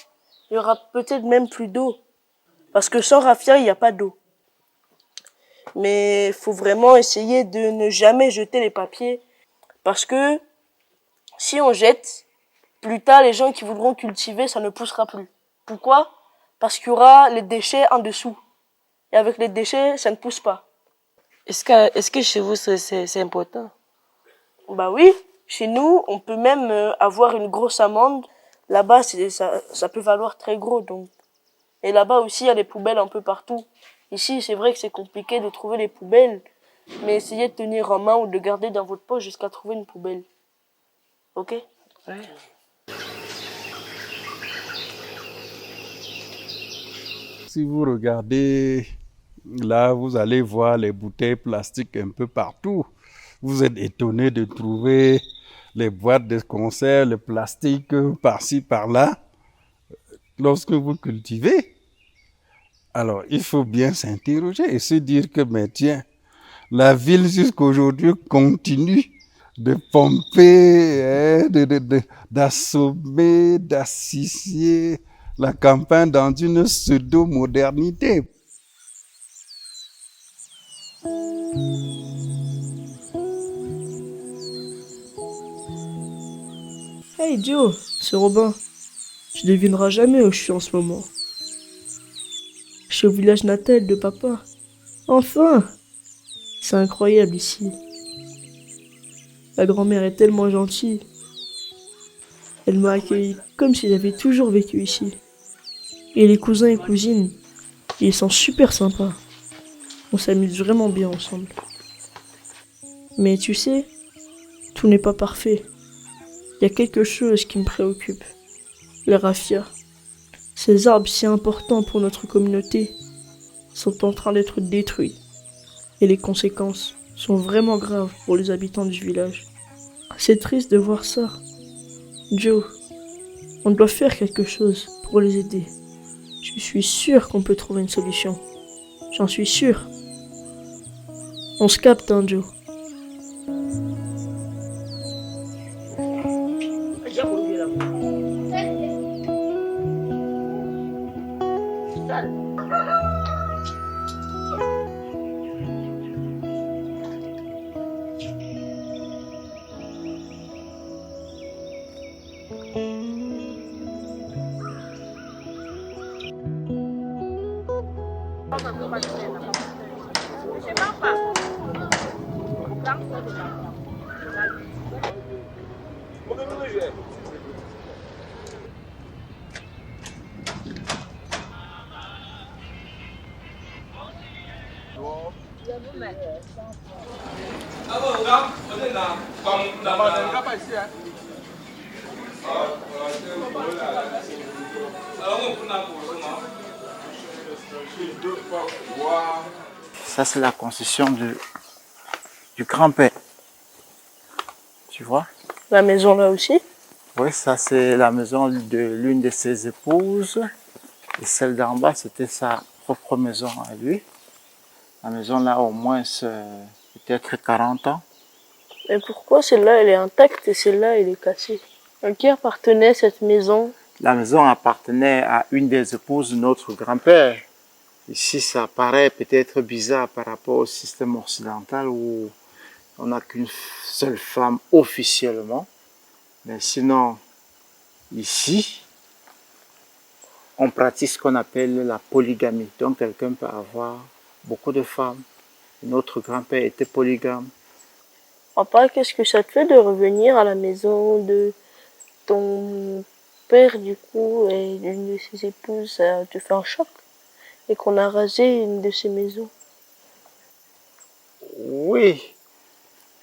il y aura peut-être même plus d'eau. Parce que sans raffia, il n'y a pas d'eau. Mais il faut vraiment essayer de ne jamais jeter les papiers. Parce que si on jette, plus tard, les gens qui voudront cultiver, ça ne poussera plus. Pourquoi? Parce qu'il y aura les déchets en dessous. Et avec les déchets, ça ne pousse pas. Est-ce que chez vous, c'est important? Bah oui. Chez nous, on peut même avoir une grosse amende. Là-bas, ça peut valoir très gros. Donc. Et là-bas aussi, il y a des poubelles un peu partout. Ici, c'est vrai que c'est compliqué de trouver les poubelles. Mais essayez de tenir en main ou de garder dans votre poche jusqu'à trouver une poubelle. Ok? Ouais. Si vous regardez, là, vous allez voir les bouteilles plastiques un peu partout. Vous êtes étonné de trouver les boîtes de conserve, le plastique par-ci, par-là, lorsque vous cultivez. Alors, il faut bien s'interroger et se dire que, mais tiens, la ville jusqu'à aujourd'hui continue de pomper, d'assommer, d'assister la campagne dans une pseudo-modernité. Hey Joe, c'est Robin. Tu devineras jamais où je suis en ce moment. Je suis au village natal de papa. Enfin! C'est incroyable ici. La grand-mère est tellement gentille. Elle m'a accueilli comme si j'avais toujours vécu ici. Et les cousins et cousines, ils sont super sympas. On s'amuse vraiment bien ensemble. Mais tu sais, tout n'est pas parfait. Il y a quelque chose qui me préoccupe. Les raffias. Ces arbres si importants pour notre communauté sont en train d'être détruits. Et les conséquences sont vraiment graves pour les habitants du village. C'est triste de voir ça. Joe, on doit faire quelque chose pour les aider. Je suis sûr qu'on peut trouver une solution. J'en suis sûr. On se capte, hein, Joe. Ça, c'est la construction du grand-père. Tu vois? La maison là aussi? Oui, ça, c'est la maison de l'une de ses épouses. Et celle d'en bas, c'était sa propre maison à lui. La maison là, au moins, peut-être 40 ans. Et pourquoi celle-là, elle est intacte et celle-là, elle est cassée? À qui appartenait cette maison? La maison appartenait à une des épouses de notre grand-père. Ici, ça paraît peut-être bizarre par rapport au système occidental où on n'a qu'une seule femme officiellement. Mais sinon, ici, on pratique ce qu'on appelle la polygamie. Donc, quelqu'un peut avoir beaucoup de femmes. Notre grand-père était polygame. Papa, qu'est-ce que ça te fait de revenir à la maison de ton père, du coup, et d'une de ses épouses? Ça te fait un choc? Et qu'on a rasé une de ces maisons? Oui,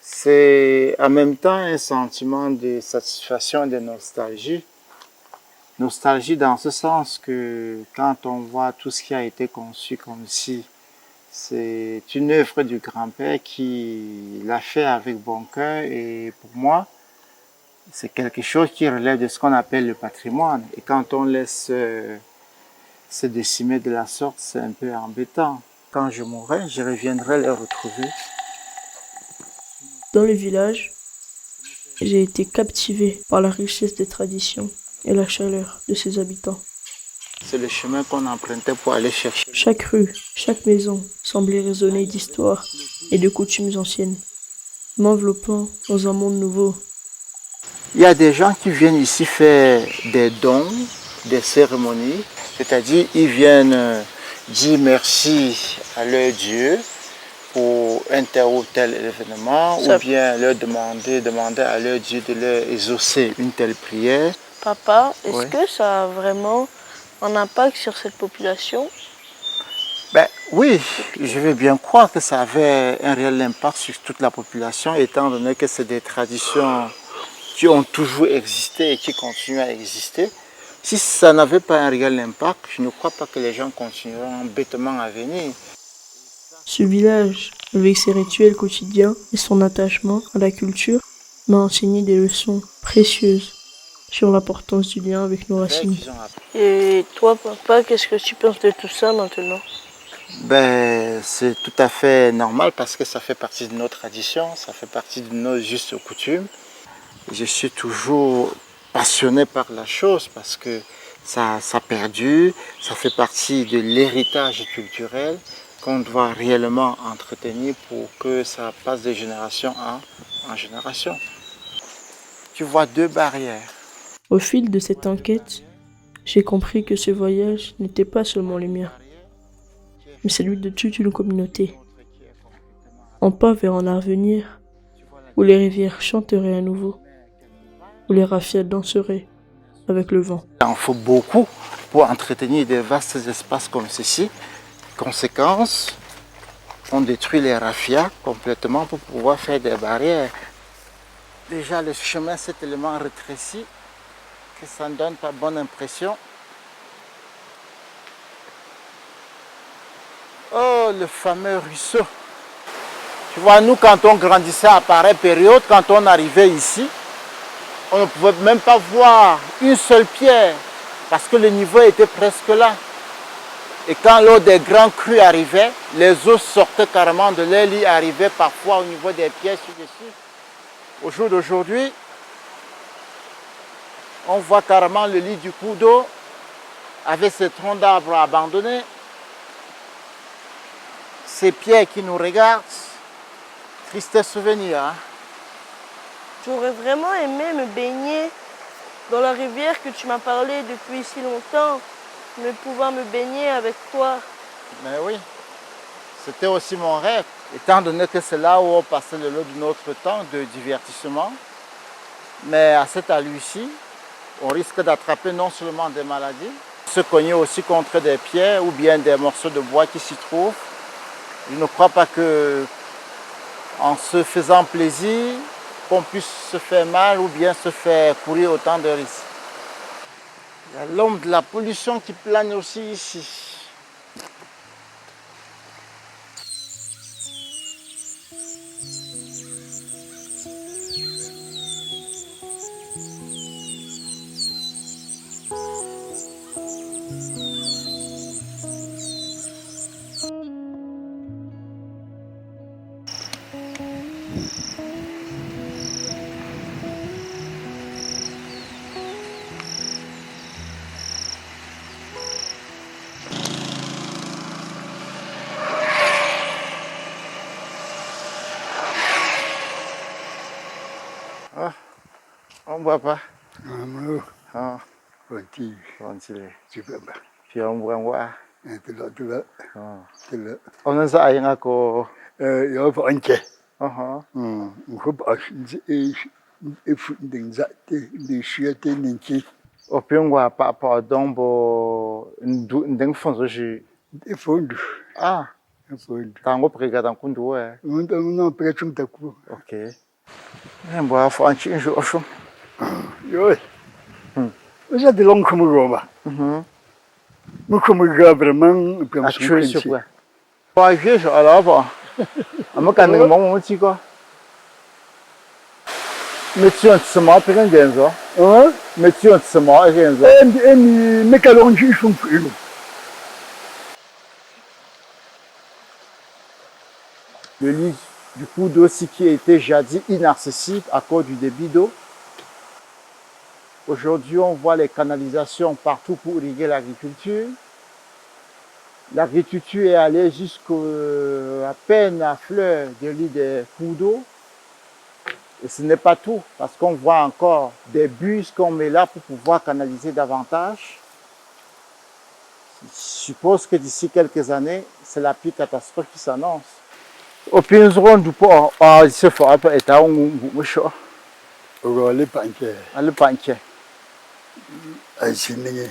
c'est en même temps un sentiment de satisfaction et de nostalgie. Nostalgie dans ce sens que quand on voit tout ce qui a été conçu comme ici, c'est une œuvre du grand-père qui l'a fait avec bon cœur et pour moi, c'est quelque chose qui relève de ce qu'on appelle le patrimoine. Et quand on laisse se décimer de la sorte, c'est un peu embêtant. Quand je mourrai, je reviendrai les retrouver. Dans le village, j'ai été captivé par la richesse des traditions et la chaleur de ses habitants. C'est le chemin qu'on empruntait pour aller chercher. Chaque rue, chaque maison semblait résonner d'histoires et de coutumes anciennes, m'enveloppant dans un monde nouveau. Il y a des gens qui viennent ici faire des dons, des cérémonies, c'est-à-dire ils viennent dire merci à leur Dieu pour un tel ou tel événement, ou bien leur demander à leur Dieu de leur exaucer une telle prière. Papa, est-ce que ça a vraiment un impact sur cette population? Ben oui, je veux bien croire que ça avait un réel impact sur toute la population, étant donné que c'est des traditions qui ont toujours existé et qui continuent à exister. Si ça n'avait pas un réel impact, je ne crois pas que les gens continueront bêtement à venir. Ce village, avec ses rituels quotidiens et son attachement à la culture, m'a enseigné des leçons précieuses sur l'importance du lien avec nos racines. Et toi, papa, qu'est-ce que tu penses de tout ça maintenant? Ben, c'est tout à fait normal parce que ça fait partie de nos traditions, ça fait partie de nos justes coutumes. Je suis toujours passionné par la chose parce que ça perdure, ça fait partie de l'héritage culturel qu'on doit réellement entretenir pour que ça passe de génération en génération. Tu vois 2 barrières. Au fil de cette enquête, j'ai compris que ce voyage n'était pas seulement le mien, mais celui de toute une communauté. Un pas vers un avenir où les rivières chanteraient à nouveau, où les raffias danseraient avec le vent. Il en faut beaucoup pour entretenir des vastes espaces comme ceci. Conséquence, on détruit les raffias complètement pour pouvoir faire des barrières. Déjà, le chemin s'est tellement rétréci que ça ne donne pas bonne impression. Oh, le fameux ruisseau. Tu vois, nous, quand on grandissait à pareille période, quand on arrivait ici, on ne pouvait même pas voir une seule pierre parce que le niveau était presque là. Et quand l'eau des grands crues arrivait, les eaux sortaient carrément de leur lit, arrivaient parfois au niveau des pieds sur-dessus. Au jour d'aujourd'hui, on voit carrément le lit du cours d'eau avec ces troncs d'arbres abandonnés. Ces pierres qui nous regardent, triste souvenir. Hein? J'aurais vraiment aimé me baigner dans la rivière que tu m'as parlé depuis si longtemps, mais pouvoir me baigner avec toi. Mais oui, c'était aussi mon rêve, étant donné que c'est là où on passait le lot de notre temps de divertissement. Mais à cette allure-ci, on risque d'attraper non seulement des maladies, se cogner aussi contre des pierres ou bien des morceaux de bois qui s'y trouvent. Je ne crois pas que, en se faisant plaisir, qu'on puisse se faire mal ou bien se faire courir autant de risques. Il y a l'ombre de la pollution qui plane aussi ici. Ah, on ne boit pas. Ah, puis on boit. On a ça à ko. Opingwa pa dombo ndeng fonzo ji. Ah. Tango prega dan kundu eh. Non prega chung taku. OK. On boit franchi je ocho. Yo. Já de longo como roba. Mo como vraiment a tué sur quoi. Pas je alors pas. Amo kan ngom mo chi ko. Monsieur Tsama pegan genzo. Monsieur Tsama genzo. Me calonge fun fulo. Le lit du cours d'eau qui était jadis inaccessible à cause du débit d'eau. Aujourd'hui, on voit les canalisations partout pour irriguer l'agriculture. L'agriculture est allée jusqu'à peine à fleur de lit des cours d'eau. Et ce n'est pas tout, parce qu'on voit encore des bus qu'on met là pour pouvoir canaliser davantage. Je suppose que d'ici quelques années, c'est la pire catastrophe qui s'annonce. Au pinzeron du port, il se fera pas être un moucho. Le panquet. Le panquet. C'est une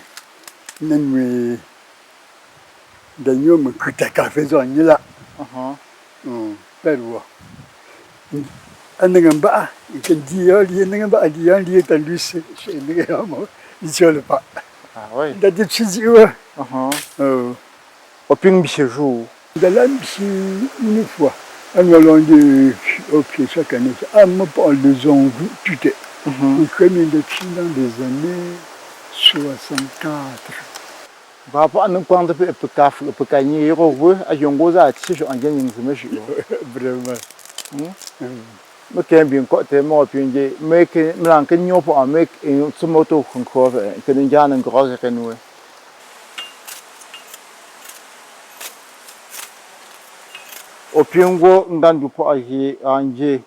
Daniel me coûte à café zone là. Perwa. Un bas, il can dire, il y a un bas, il y a un lieu de luce, chez les hommes, il se le pas. Ah oui. Il a des petits yeux. Au ping bichejou, Dans l'âme, c'est une fois. On a l'enlevé au pied chaque année. Ah, moi, pas les ongles, tu t'es. On connaît depuis dans les années 64. Bah, pas nous prendre pour café, pour gagner, à Yongoza, à Ticho, en gagnant une machine. Vraiment. Mais quand bien quoi, t'es mort, puis mais que m'en que n'y a pas un mec et ce moto qu'on croit, que nous gagnons un gros renoué. Au piongo, n'dan pas en j.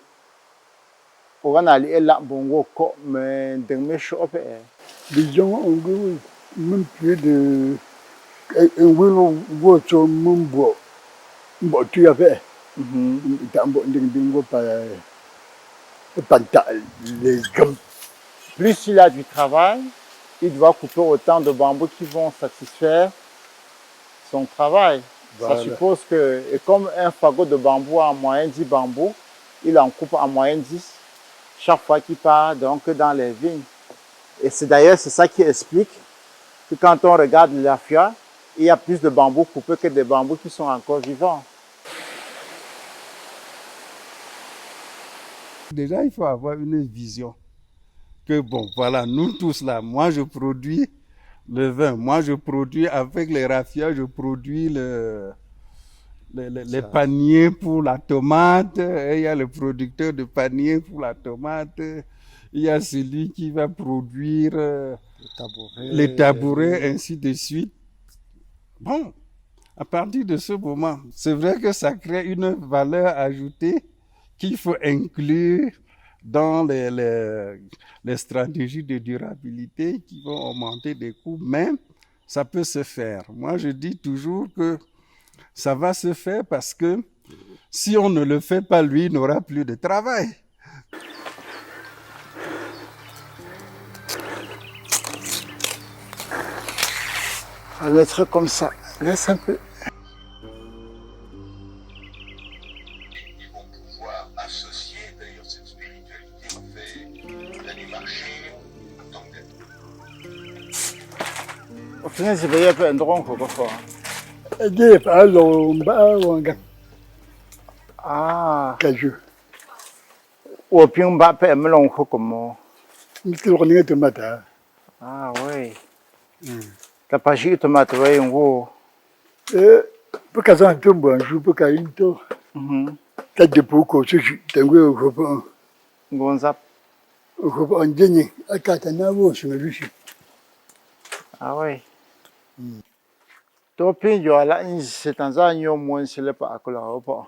Au canal, elle a bon go, mais d'un méchant. Les gens ont même plus de. Un voiture, mon bois. Bon, tu avais. Dans bon bingo par les gommes. Plus il a du travail, il doit couper autant de bambous qui vont satisfaire son travail. Voilà. Ça suppose que, et comme un fagot de bambou a en moyenne 10 bambous, il en coupe en moyenne 10 chaque fois qu'il part donc dans les vignes. Et c'est d'ailleurs ça qui explique que quand on regarde la raffia, il y a plus de bambous coupés que de bambous qui sont encore vivants. Déjà, il faut avoir une vision. Que bon, voilà, nous tous là, moi je produis le vin, moi je produis avec les raffias, je produis les paniers pour la tomate, et il y a le producteur de paniers pour la tomate, il y a celui qui va produire les tabourets, ainsi de suite. Bon, à partir de ce moment, c'est vrai que ça crée une valeur ajoutée qu'il faut inclure dans les stratégies de durabilité qui vont augmenter des coûts, mais ça peut se faire. Moi, je dis toujours que ça va se faire parce que si on ne le fait pas, lui, il n'aura plus de travail. On va être comme ça. Laisse un peu. Au final, c'est payé un drone, quoi. Ah. Cajou. Au pire, on va payer un melon, comment? Ah, oui. T'as pas chié tomate, oui, en gros. Pour qu'à un tombe, un jour, pour qu'à une tour. T'as des beaucoup, tu t'as vu au copain. Gonzap. Au copain, en dîner, à Catanavo, je me dis. Ah, oui. Toi, puis, il y a là, c'est un an, il y a moins, c'est le pas à collaborer.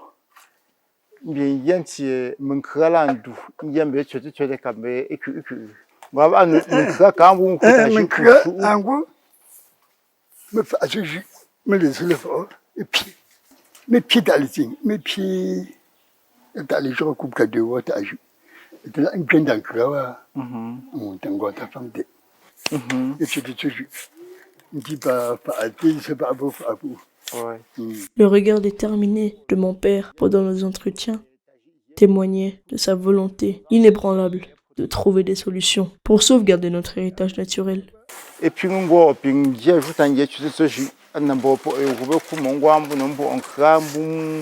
Bien, il y a un petit, mon cralant doux, il y a un peu de camé, et que. Voilà, nous, quand vous en gros, me fais, me laisse le fort, et puis, mes pieds dans les signes, mes pieds, dans les gens coupe qu'à deux watts, et là, une peine dans le crawa, on t'envoie ta femme de. Et c'est tout, on dit pas, c'est pas beau, pas beau. Le regard déterminé de mon père pendant nos entretiens témoignait de sa volonté inébranlable de trouver des solutions pour sauvegarder notre héritage naturel. Et puis, on voit, puis on dit, ajoute un yé, tu sais, ce jus, un embout pour eux, on veut mon guam, on crame,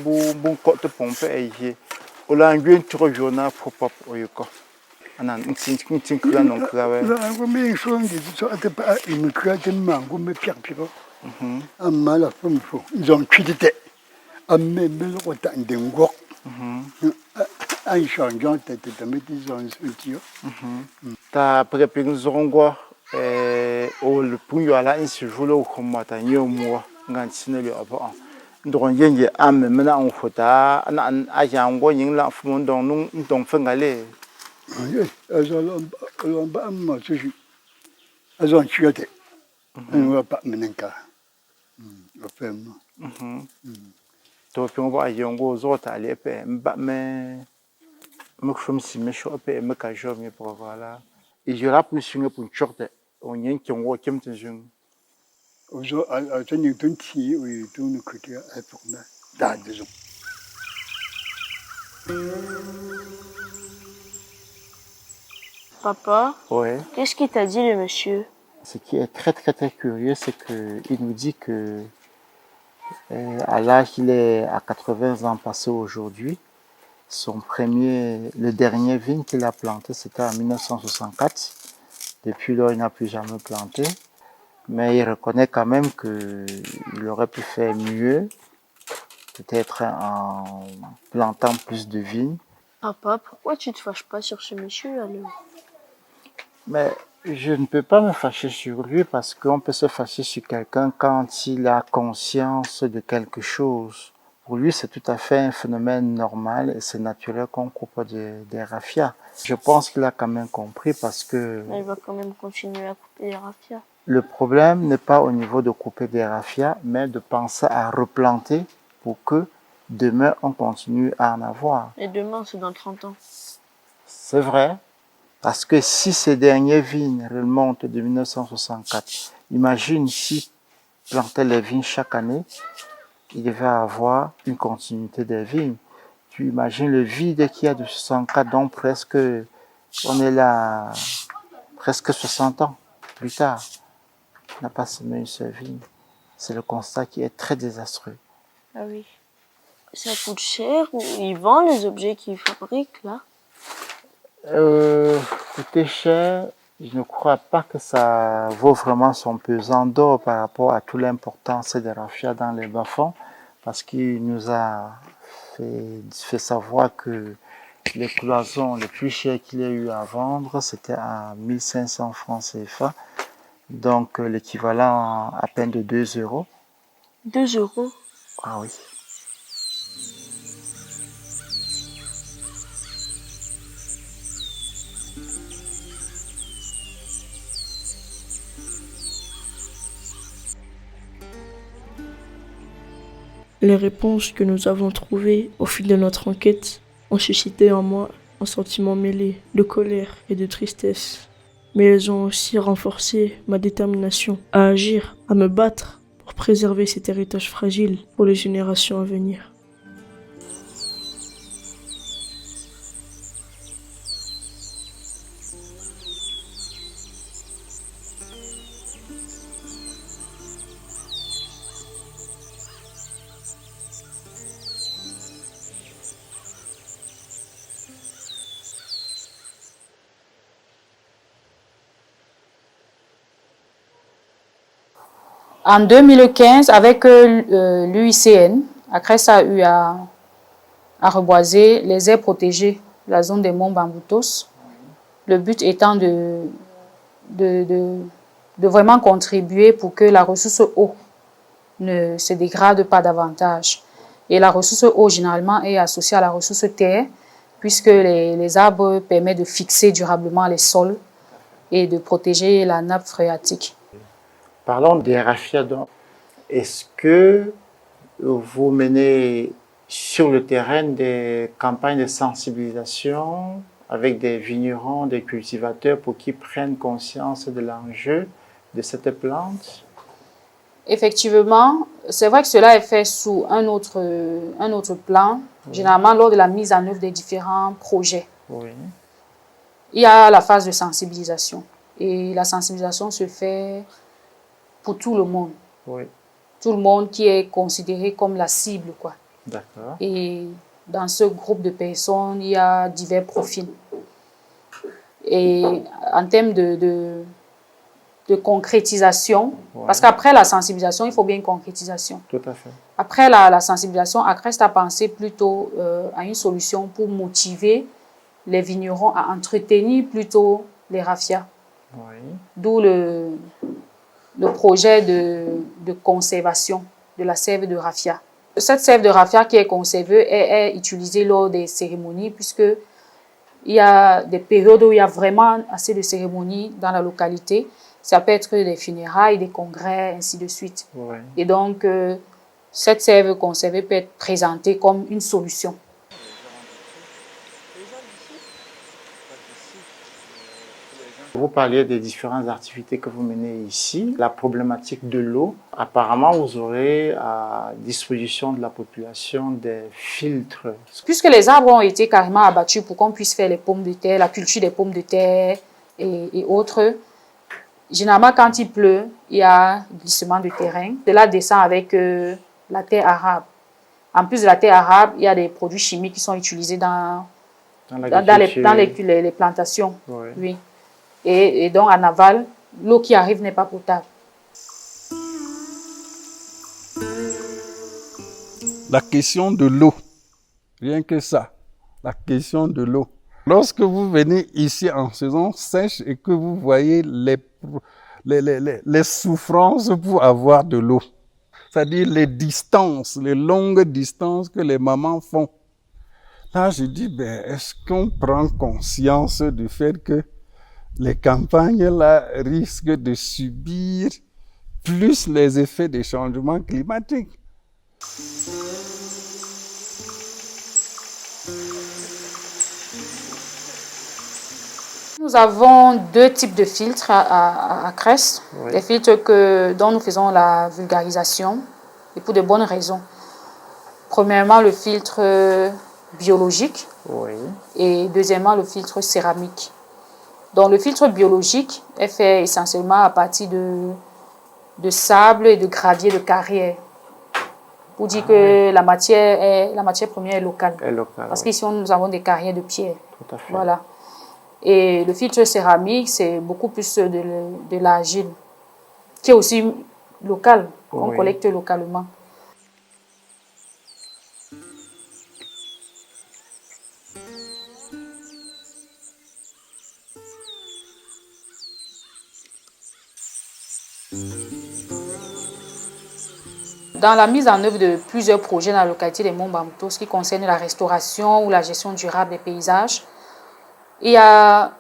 bon, côte pompe, et y on a un bien trop jaune pour pop, au yoko. On a un petit clan, on crave. On met une chose, il me crée des mangots, mais pierre, un mal à fond, ils ont cuit de tête. Un même le temps d'un gros. Un changeant, t'as mis des ans, t'as préparé nous aurons quoi? Le punyo à la insu joue au combat, un yo moi, un ciné le avant. Nous y a maintenant on fota, un agent going là, fond dans nous, donc fin aller. Elles ont pas moi, elles ont tué. On ne va pas mener qu'à. Toi, puis on va y en gros autres à l'épée, mais je me suis mis chopé, me cache mieux pour voilà. Et je rappe plus une pour une short, on y a qui ont qui me tension. Aujourd'hui, à tenir ton tir, oui, tout nous coûte à pour nous. Dans des gens. Papa, Ouais. qu'est-ce qu'il t'a dit le monsieur? Ce qui est très curieux, c'est qu'il nous dit que À l'âge, il est à 80 ans passés aujourd'hui. Le dernier vigne qu'il a planté, c'était en 1964. Depuis lors, il n'a plus jamais planté. Mais il reconnaît quand même qu'il aurait pu faire mieux, peut-être en plantant plus de vignes. Papa, pourquoi tu te fâches pas sur ce monsieur alors? Mais je ne peux pas me fâcher sur lui parce qu'on peut se fâcher sur quelqu'un quand il a conscience de quelque chose. Pour lui, c'est tout à fait un phénomène normal et c'est naturel qu'on coupe des raffias. Je pense qu'il a quand même compris parce que... Mais il va quand même continuer à couper les raffias. Le problème n'est pas au niveau de couper des raffias, mais de penser à replanter pour que demain on continue à en avoir. Et demain, c'est dans 30 ans. C'est vrai, parce que si ces derniers vignes remontent de 1964, imagine s'ils plantaient les vignes chaque année, il devait avoir une continuité des vignes. Tu imagines le vide qu'il y a de 64, donc presque, on est là, presque 60 ans plus tard. On n'a pas semé une seule vigne. C'est le constat qui est très désastreux. Ah oui. Ça coûte cher ou ils vendent les objets qu'ils fabriquent là? Coûter cher, je ne crois pas que ça vaut vraiment son pesant d'or par rapport à toute l'importance des raffias dans les bas-fonds, parce qu'il nous a fait savoir que les cloisons les plus chères qu'il ait eu à vendre, c'était à 1500 francs CFA, donc l'équivalent à peine de 2 euros. 2 euros? Ah oui. Les réponses que nous avons trouvées au fil de notre enquête ont suscité en moi un sentiment mêlé de colère et de tristesse. Mais elles ont aussi renforcé ma détermination à agir, à me battre pour préserver cet héritage fragile pour les générations à venir. En 2015, avec l'UICN, Acres a eu à reboiser les aires protégées de la zone des monts Bamboutos. Le but étant de vraiment contribuer pour que la ressource eau ne se dégrade pas davantage. Et la ressource eau, généralement, est associée à la ressource terre, puisque les arbres permettent de fixer durablement les sols et de protéger la nappe phréatique. Parlons des raffias. Est-ce que vous menez sur le terrain des campagnes de sensibilisation avec des vignerons, des cultivateurs pour qu'ils prennent conscience de l'enjeu de cette plante? Effectivement, c'est vrai que cela est fait sous un autre plan, généralement lors de la mise en œuvre des différents projets. Oui. Il y a la phase de sensibilisation et la sensibilisation se fait pour tout le monde. Oui. Tout le monde qui est considéré comme la cible, quoi. D'accord. Et dans ce groupe de personnes, il y a divers profils. Et en termes de concrétisation, parce qu'après la sensibilisation, il faut bien une concrétisation. Tout à fait. Après la sensibilisation, Acres a pensé plutôt à une solution pour motiver les vignerons à entretenir plutôt les raffias. Oui. D'où le projet de conservation de la sève de raffia. Cette sève de raffia qui est conservée est utilisée lors des cérémonies, puisque il y a des périodes où il y a vraiment assez de cérémonies dans la localité. Ça peut être des funérailles, des congrès, ainsi de suite. Oui. Et donc, cette sève conservée peut être présentée comme une solution. Vous parliez des différentes activités que vous menez ici. La problématique de l'eau, apparemment, vous aurez à disposition de la population des filtres. Puisque les arbres ont été carrément abattus pour qu'on puisse faire les pommes de terre, la culture des pommes de terre et autres, généralement, quand il pleut, il y a glissement de terrain. De là descend avec la terre arable. En plus de la terre arable, il y a des produits chimiques qui sont utilisés dans les plantations. Ouais. Oui. Et donc, en aval, l'eau qui arrive n'est pas potable. La question de l'eau, rien que ça, la question de l'eau. Lorsque vous venez ici en saison sèche et que vous voyez les souffrances pour avoir de l'eau, c'est-à-dire les distances, les longues distances que les mamans font. Là, je dis, est-ce qu'on prend conscience du fait que les campagnes là risquent de subir plus les effets des changements climatiques? Nous avons deux types de filtres à Crest. Oui. Des filtres dont nous faisons la vulgarisation, et pour de bonnes raisons. Premièrement, le filtre biologique, Oui. et deuxièmement, le filtre céramique. Donc, le filtre biologique est fait essentiellement à partir de sable et de gravier de carrière. Pour dire que la matière première est locale. Parce qu'ici, nous avons des carrières de pierre. Tout à fait. Voilà. Et le filtre céramique, c'est beaucoup plus de l'argile, qui est aussi local, qu'on Oui. collecte localement. Dans la mise en œuvre de plusieurs projets dans la localité des Monts Bamouto, ce qui concerne la restauration ou la gestion durable des paysages, il y a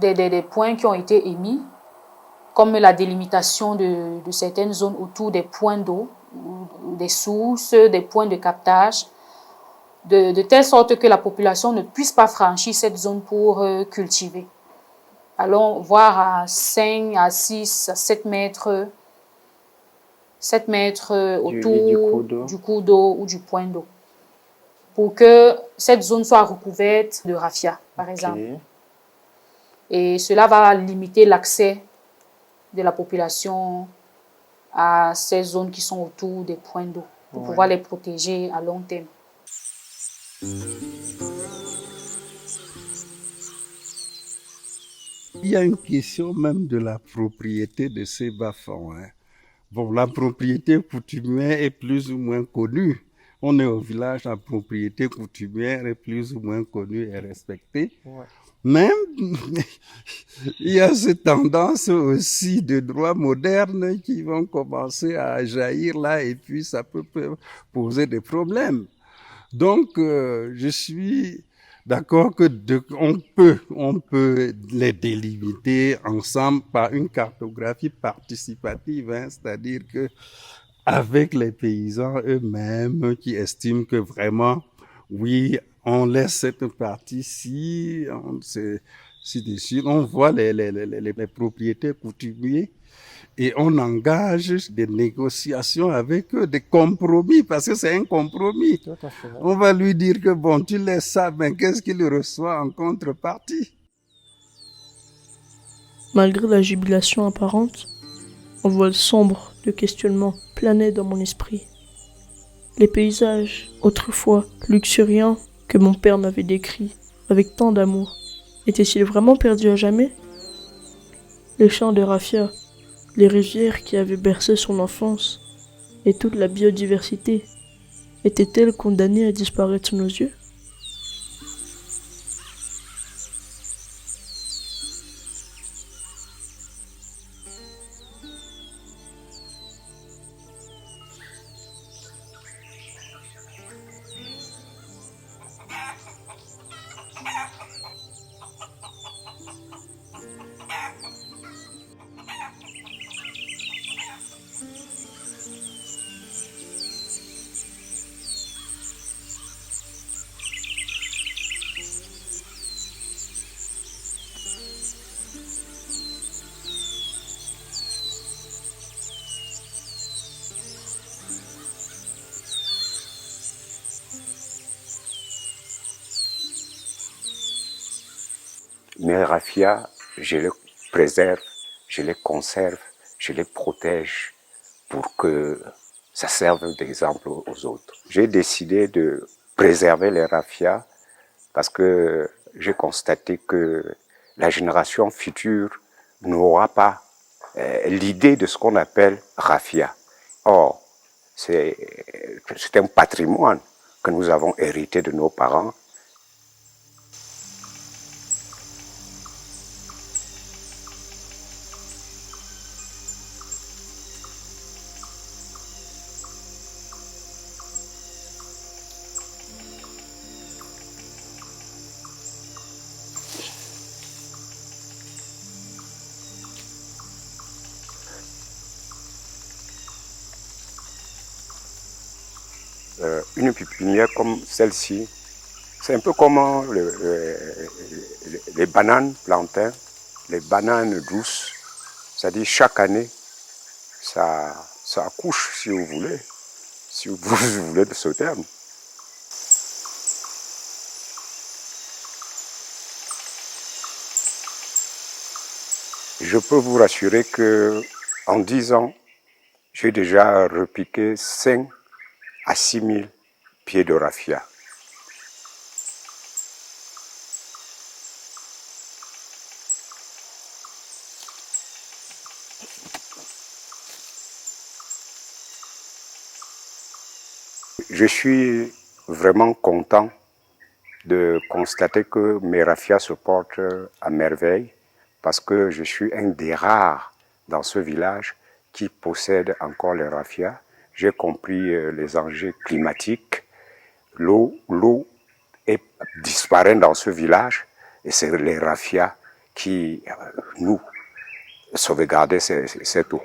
des points qui ont été émis, comme la délimitation de certaines zones autour des points d'eau, des sources, des points de captage, de telle sorte que la population ne puisse pas franchir cette zone pour cultiver. Allons voir à 5, à 6, à 7 mètres autour du cours d'eau ou du point d'eau, pour que cette zone soit recouverte de raffia, par exemple. Et cela va limiter l'accès de la population à ces zones qui sont autour des points d'eau, pour pouvoir les protéger à long terme. Il y a une question même de la propriété de ces bas-fonds. Bon, la propriété coutumière est plus ou moins connue. On est au village, la propriété coutumière est plus ou moins connue et respectée. Ouais. Même, il y a cette tendance aussi de droits modernes qui vont commencer à jaillir là et puis ça peut poser des problèmes. Donc, je suis d'accord que on peut les délimiter ensemble par une cartographie participative, c'est-à-dire que avec les paysans eux-mêmes qui estiment que vraiment, oui, on laisse cette partie-ci, on voit les propriétaires coutumiers et on engage des négociations avec eux, des compromis, parce que c'est un compromis. Tout à fait. On va lui dire que bon, tu laisses ça, mais qu'est-ce qu'il reçoit en contrepartie? Malgré la jubilation apparente, un voile sombre de questionnement planait dans mon esprit. Les paysages, autrefois luxuriants, que mon père m'avait décrits avec tant d'amour, étaient-ils vraiment perdus à jamais? Les champs de raffia, les rivières qui avaient bercé son enfance et toute la biodiversité étaient-elles condamnées à disparaître sous nos yeux? Mes raffias, je les préserve, je les conserve, je les protège pour que ça serve d'exemple aux autres. J'ai décidé de préserver les raffias parce que j'ai constaté que la génération future n'aura pas l'idée de ce qu'on appelle raffia. Or, c'est un patrimoine que nous avons hérité de nos parents. Une pépinière comme celle-ci, c'est un peu comme les bananes plantains, les bananes douces. C'est-à-dire chaque année, ça accouche, si vous voulez de ce terme. Je peux vous rassurer que en 10 ans, j'ai déjà repiqué 5 à 6 000 pieds de raffia. Je suis vraiment content de constater que mes raffias se portent à merveille parce que je suis un des rares dans ce village qui possède encore les raffias. J'ai compris les enjeux climatiques. L'eau disparaît dans ce village et c'est les raffias qui nous sauvegardaient cette eau.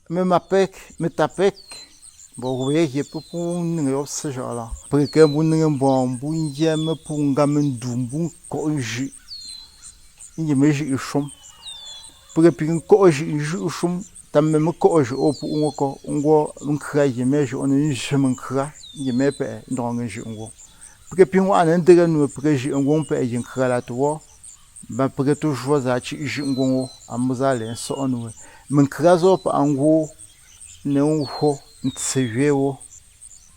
Me mapek, me tapek, bo we ye pupun nge se jala. Preke bu nge bon bu nje me punga me dumbu ko ji. Nje me ji shom. Preke pin ko ji shom, tam me ko ji opu ngoko ngo nkra ye me ji on ni shim nkra, nje me pe ndong ji ngo. Preke pin wa nan de nu preke ji ngo pe yin nkra la to. Ba preke to jwa za chi ji ngo amuza le so onwe. Min krazo pa ango ne ho ntsewewo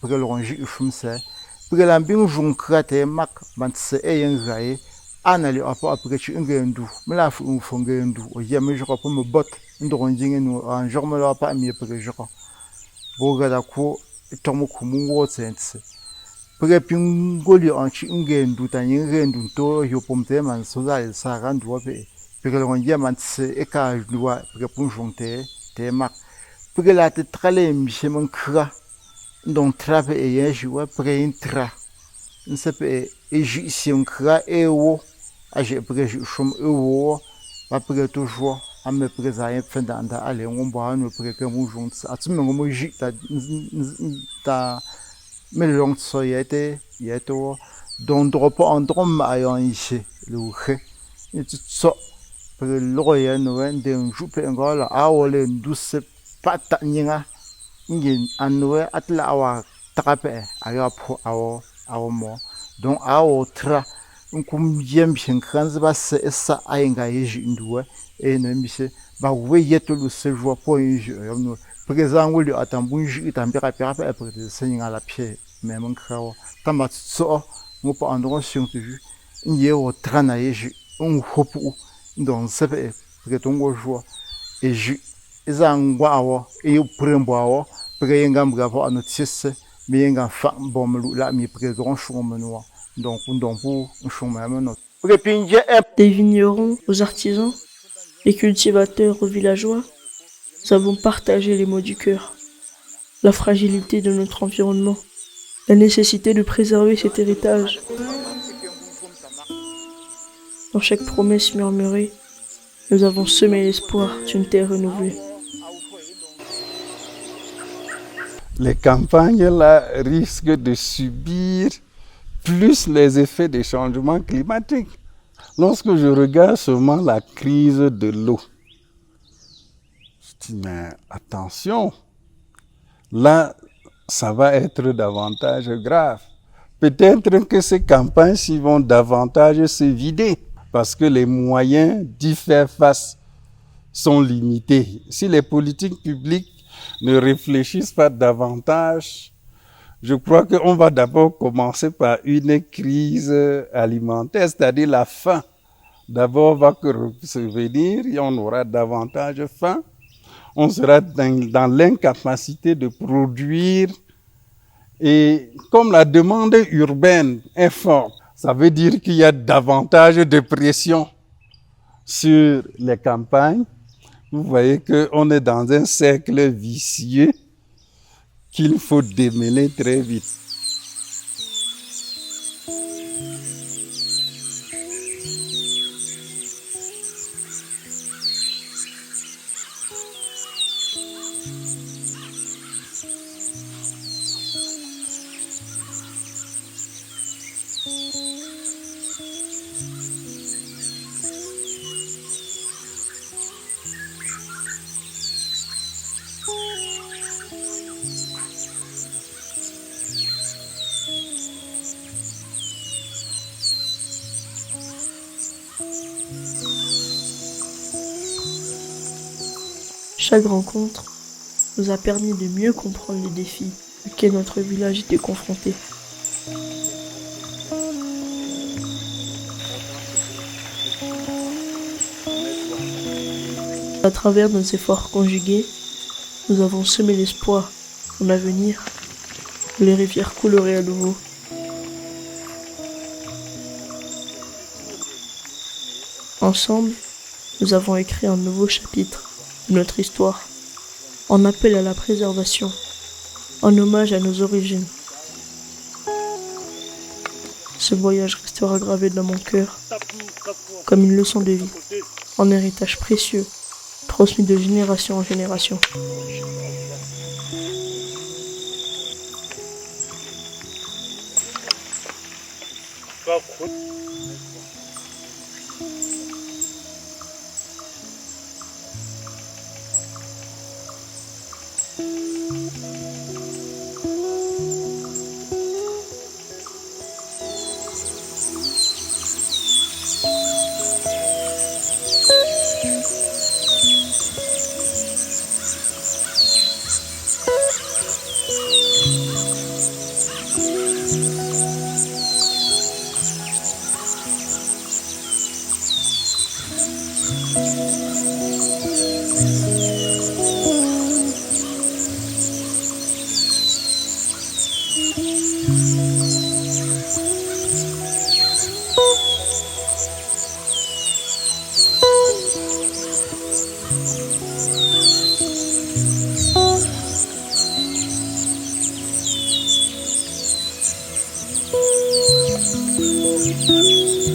pre lonji ufumse pre lambing jun krate mak bantse eyen gae anali apa pre chi ngendu mla fu ngendu o yeme joko po me bot ndoro njinge no an jorme la pa mi pre joko boga da ko tomo kumungo tsense pre pingoli an chi ngendu ta ngendu to yo pomte man so za sa randu ope peke le ngia mantse e ka lua peke punjonte te mak peke la te trale mche mon kra don trape e yejwa peke intra nsepe e ji si on kra e wo a je peke ji shom e wo ba peke toujours a me peke za yen fenda anda ale ngombo anu peke mon jonte atme ngomo ji ta me long so yete yeto don dropo en drom ayon ici le khe et so le loyer no wende jupe ngola awole nduse pata nyinga ngin anwe atla awa takape ayapo awo mo donc awo tra nkum yem shinkanz ba se esa ainga yeji nduwe e no mise ba we yeto lu se joie po yeji no présent ngoli atambunji itambira pera pe après senga la pied même nkrawo tamba so mo pa andro siontu nye o trana yeji on hopu donc c'est que ton joie et je ezangwa awo e prembo awo peke yengam gavo anotice mais un fa bon là mi présent chomenois donc pour chomenois. Des vignerons aux artisans, des cultivateurs aux villageois, nous avons partagé les mots du cœur, la fragilité de notre environnement, la nécessité de préserver cet héritage. Dans chaque promesse murmurée, nous avons semé l'espoir d'une terre renouvelée. Les campagnes là risquent de subir plus les effets des changements climatiques. Lorsque je regarde seulement la crise de l'eau, je dis mais attention, là ça va être davantage grave. Peut-être que ces campagnes vont davantage se vider parce que les moyens d'y faire face sont limités. Si les politiques publiques ne réfléchissent pas davantage, je crois qu'on va d'abord commencer par une crise alimentaire, c'est-à-dire la faim. D'abord va se venir et on aura davantage faim. On sera dans l'incapacité de produire. Et comme la demande urbaine est forte, ça veut dire qu'il y a davantage de pression sur les campagnes. Vous voyez qu'on est dans un cercle vicieux qu'il faut démêler très vite. Chaque rencontre nous a permis de mieux comprendre les défis auxquels notre village était confronté. À travers nos efforts conjugués, nous avons semé l'espoir en avenir où les rivières couleraient à nouveau. Ensemble, nous avons écrit un nouveau chapitre de notre histoire, en appel à la préservation, en hommage à nos origines. Ce voyage restera gravé dans mon cœur, comme une leçon de vie, un héritage précieux, transmis de génération en génération. Thank you.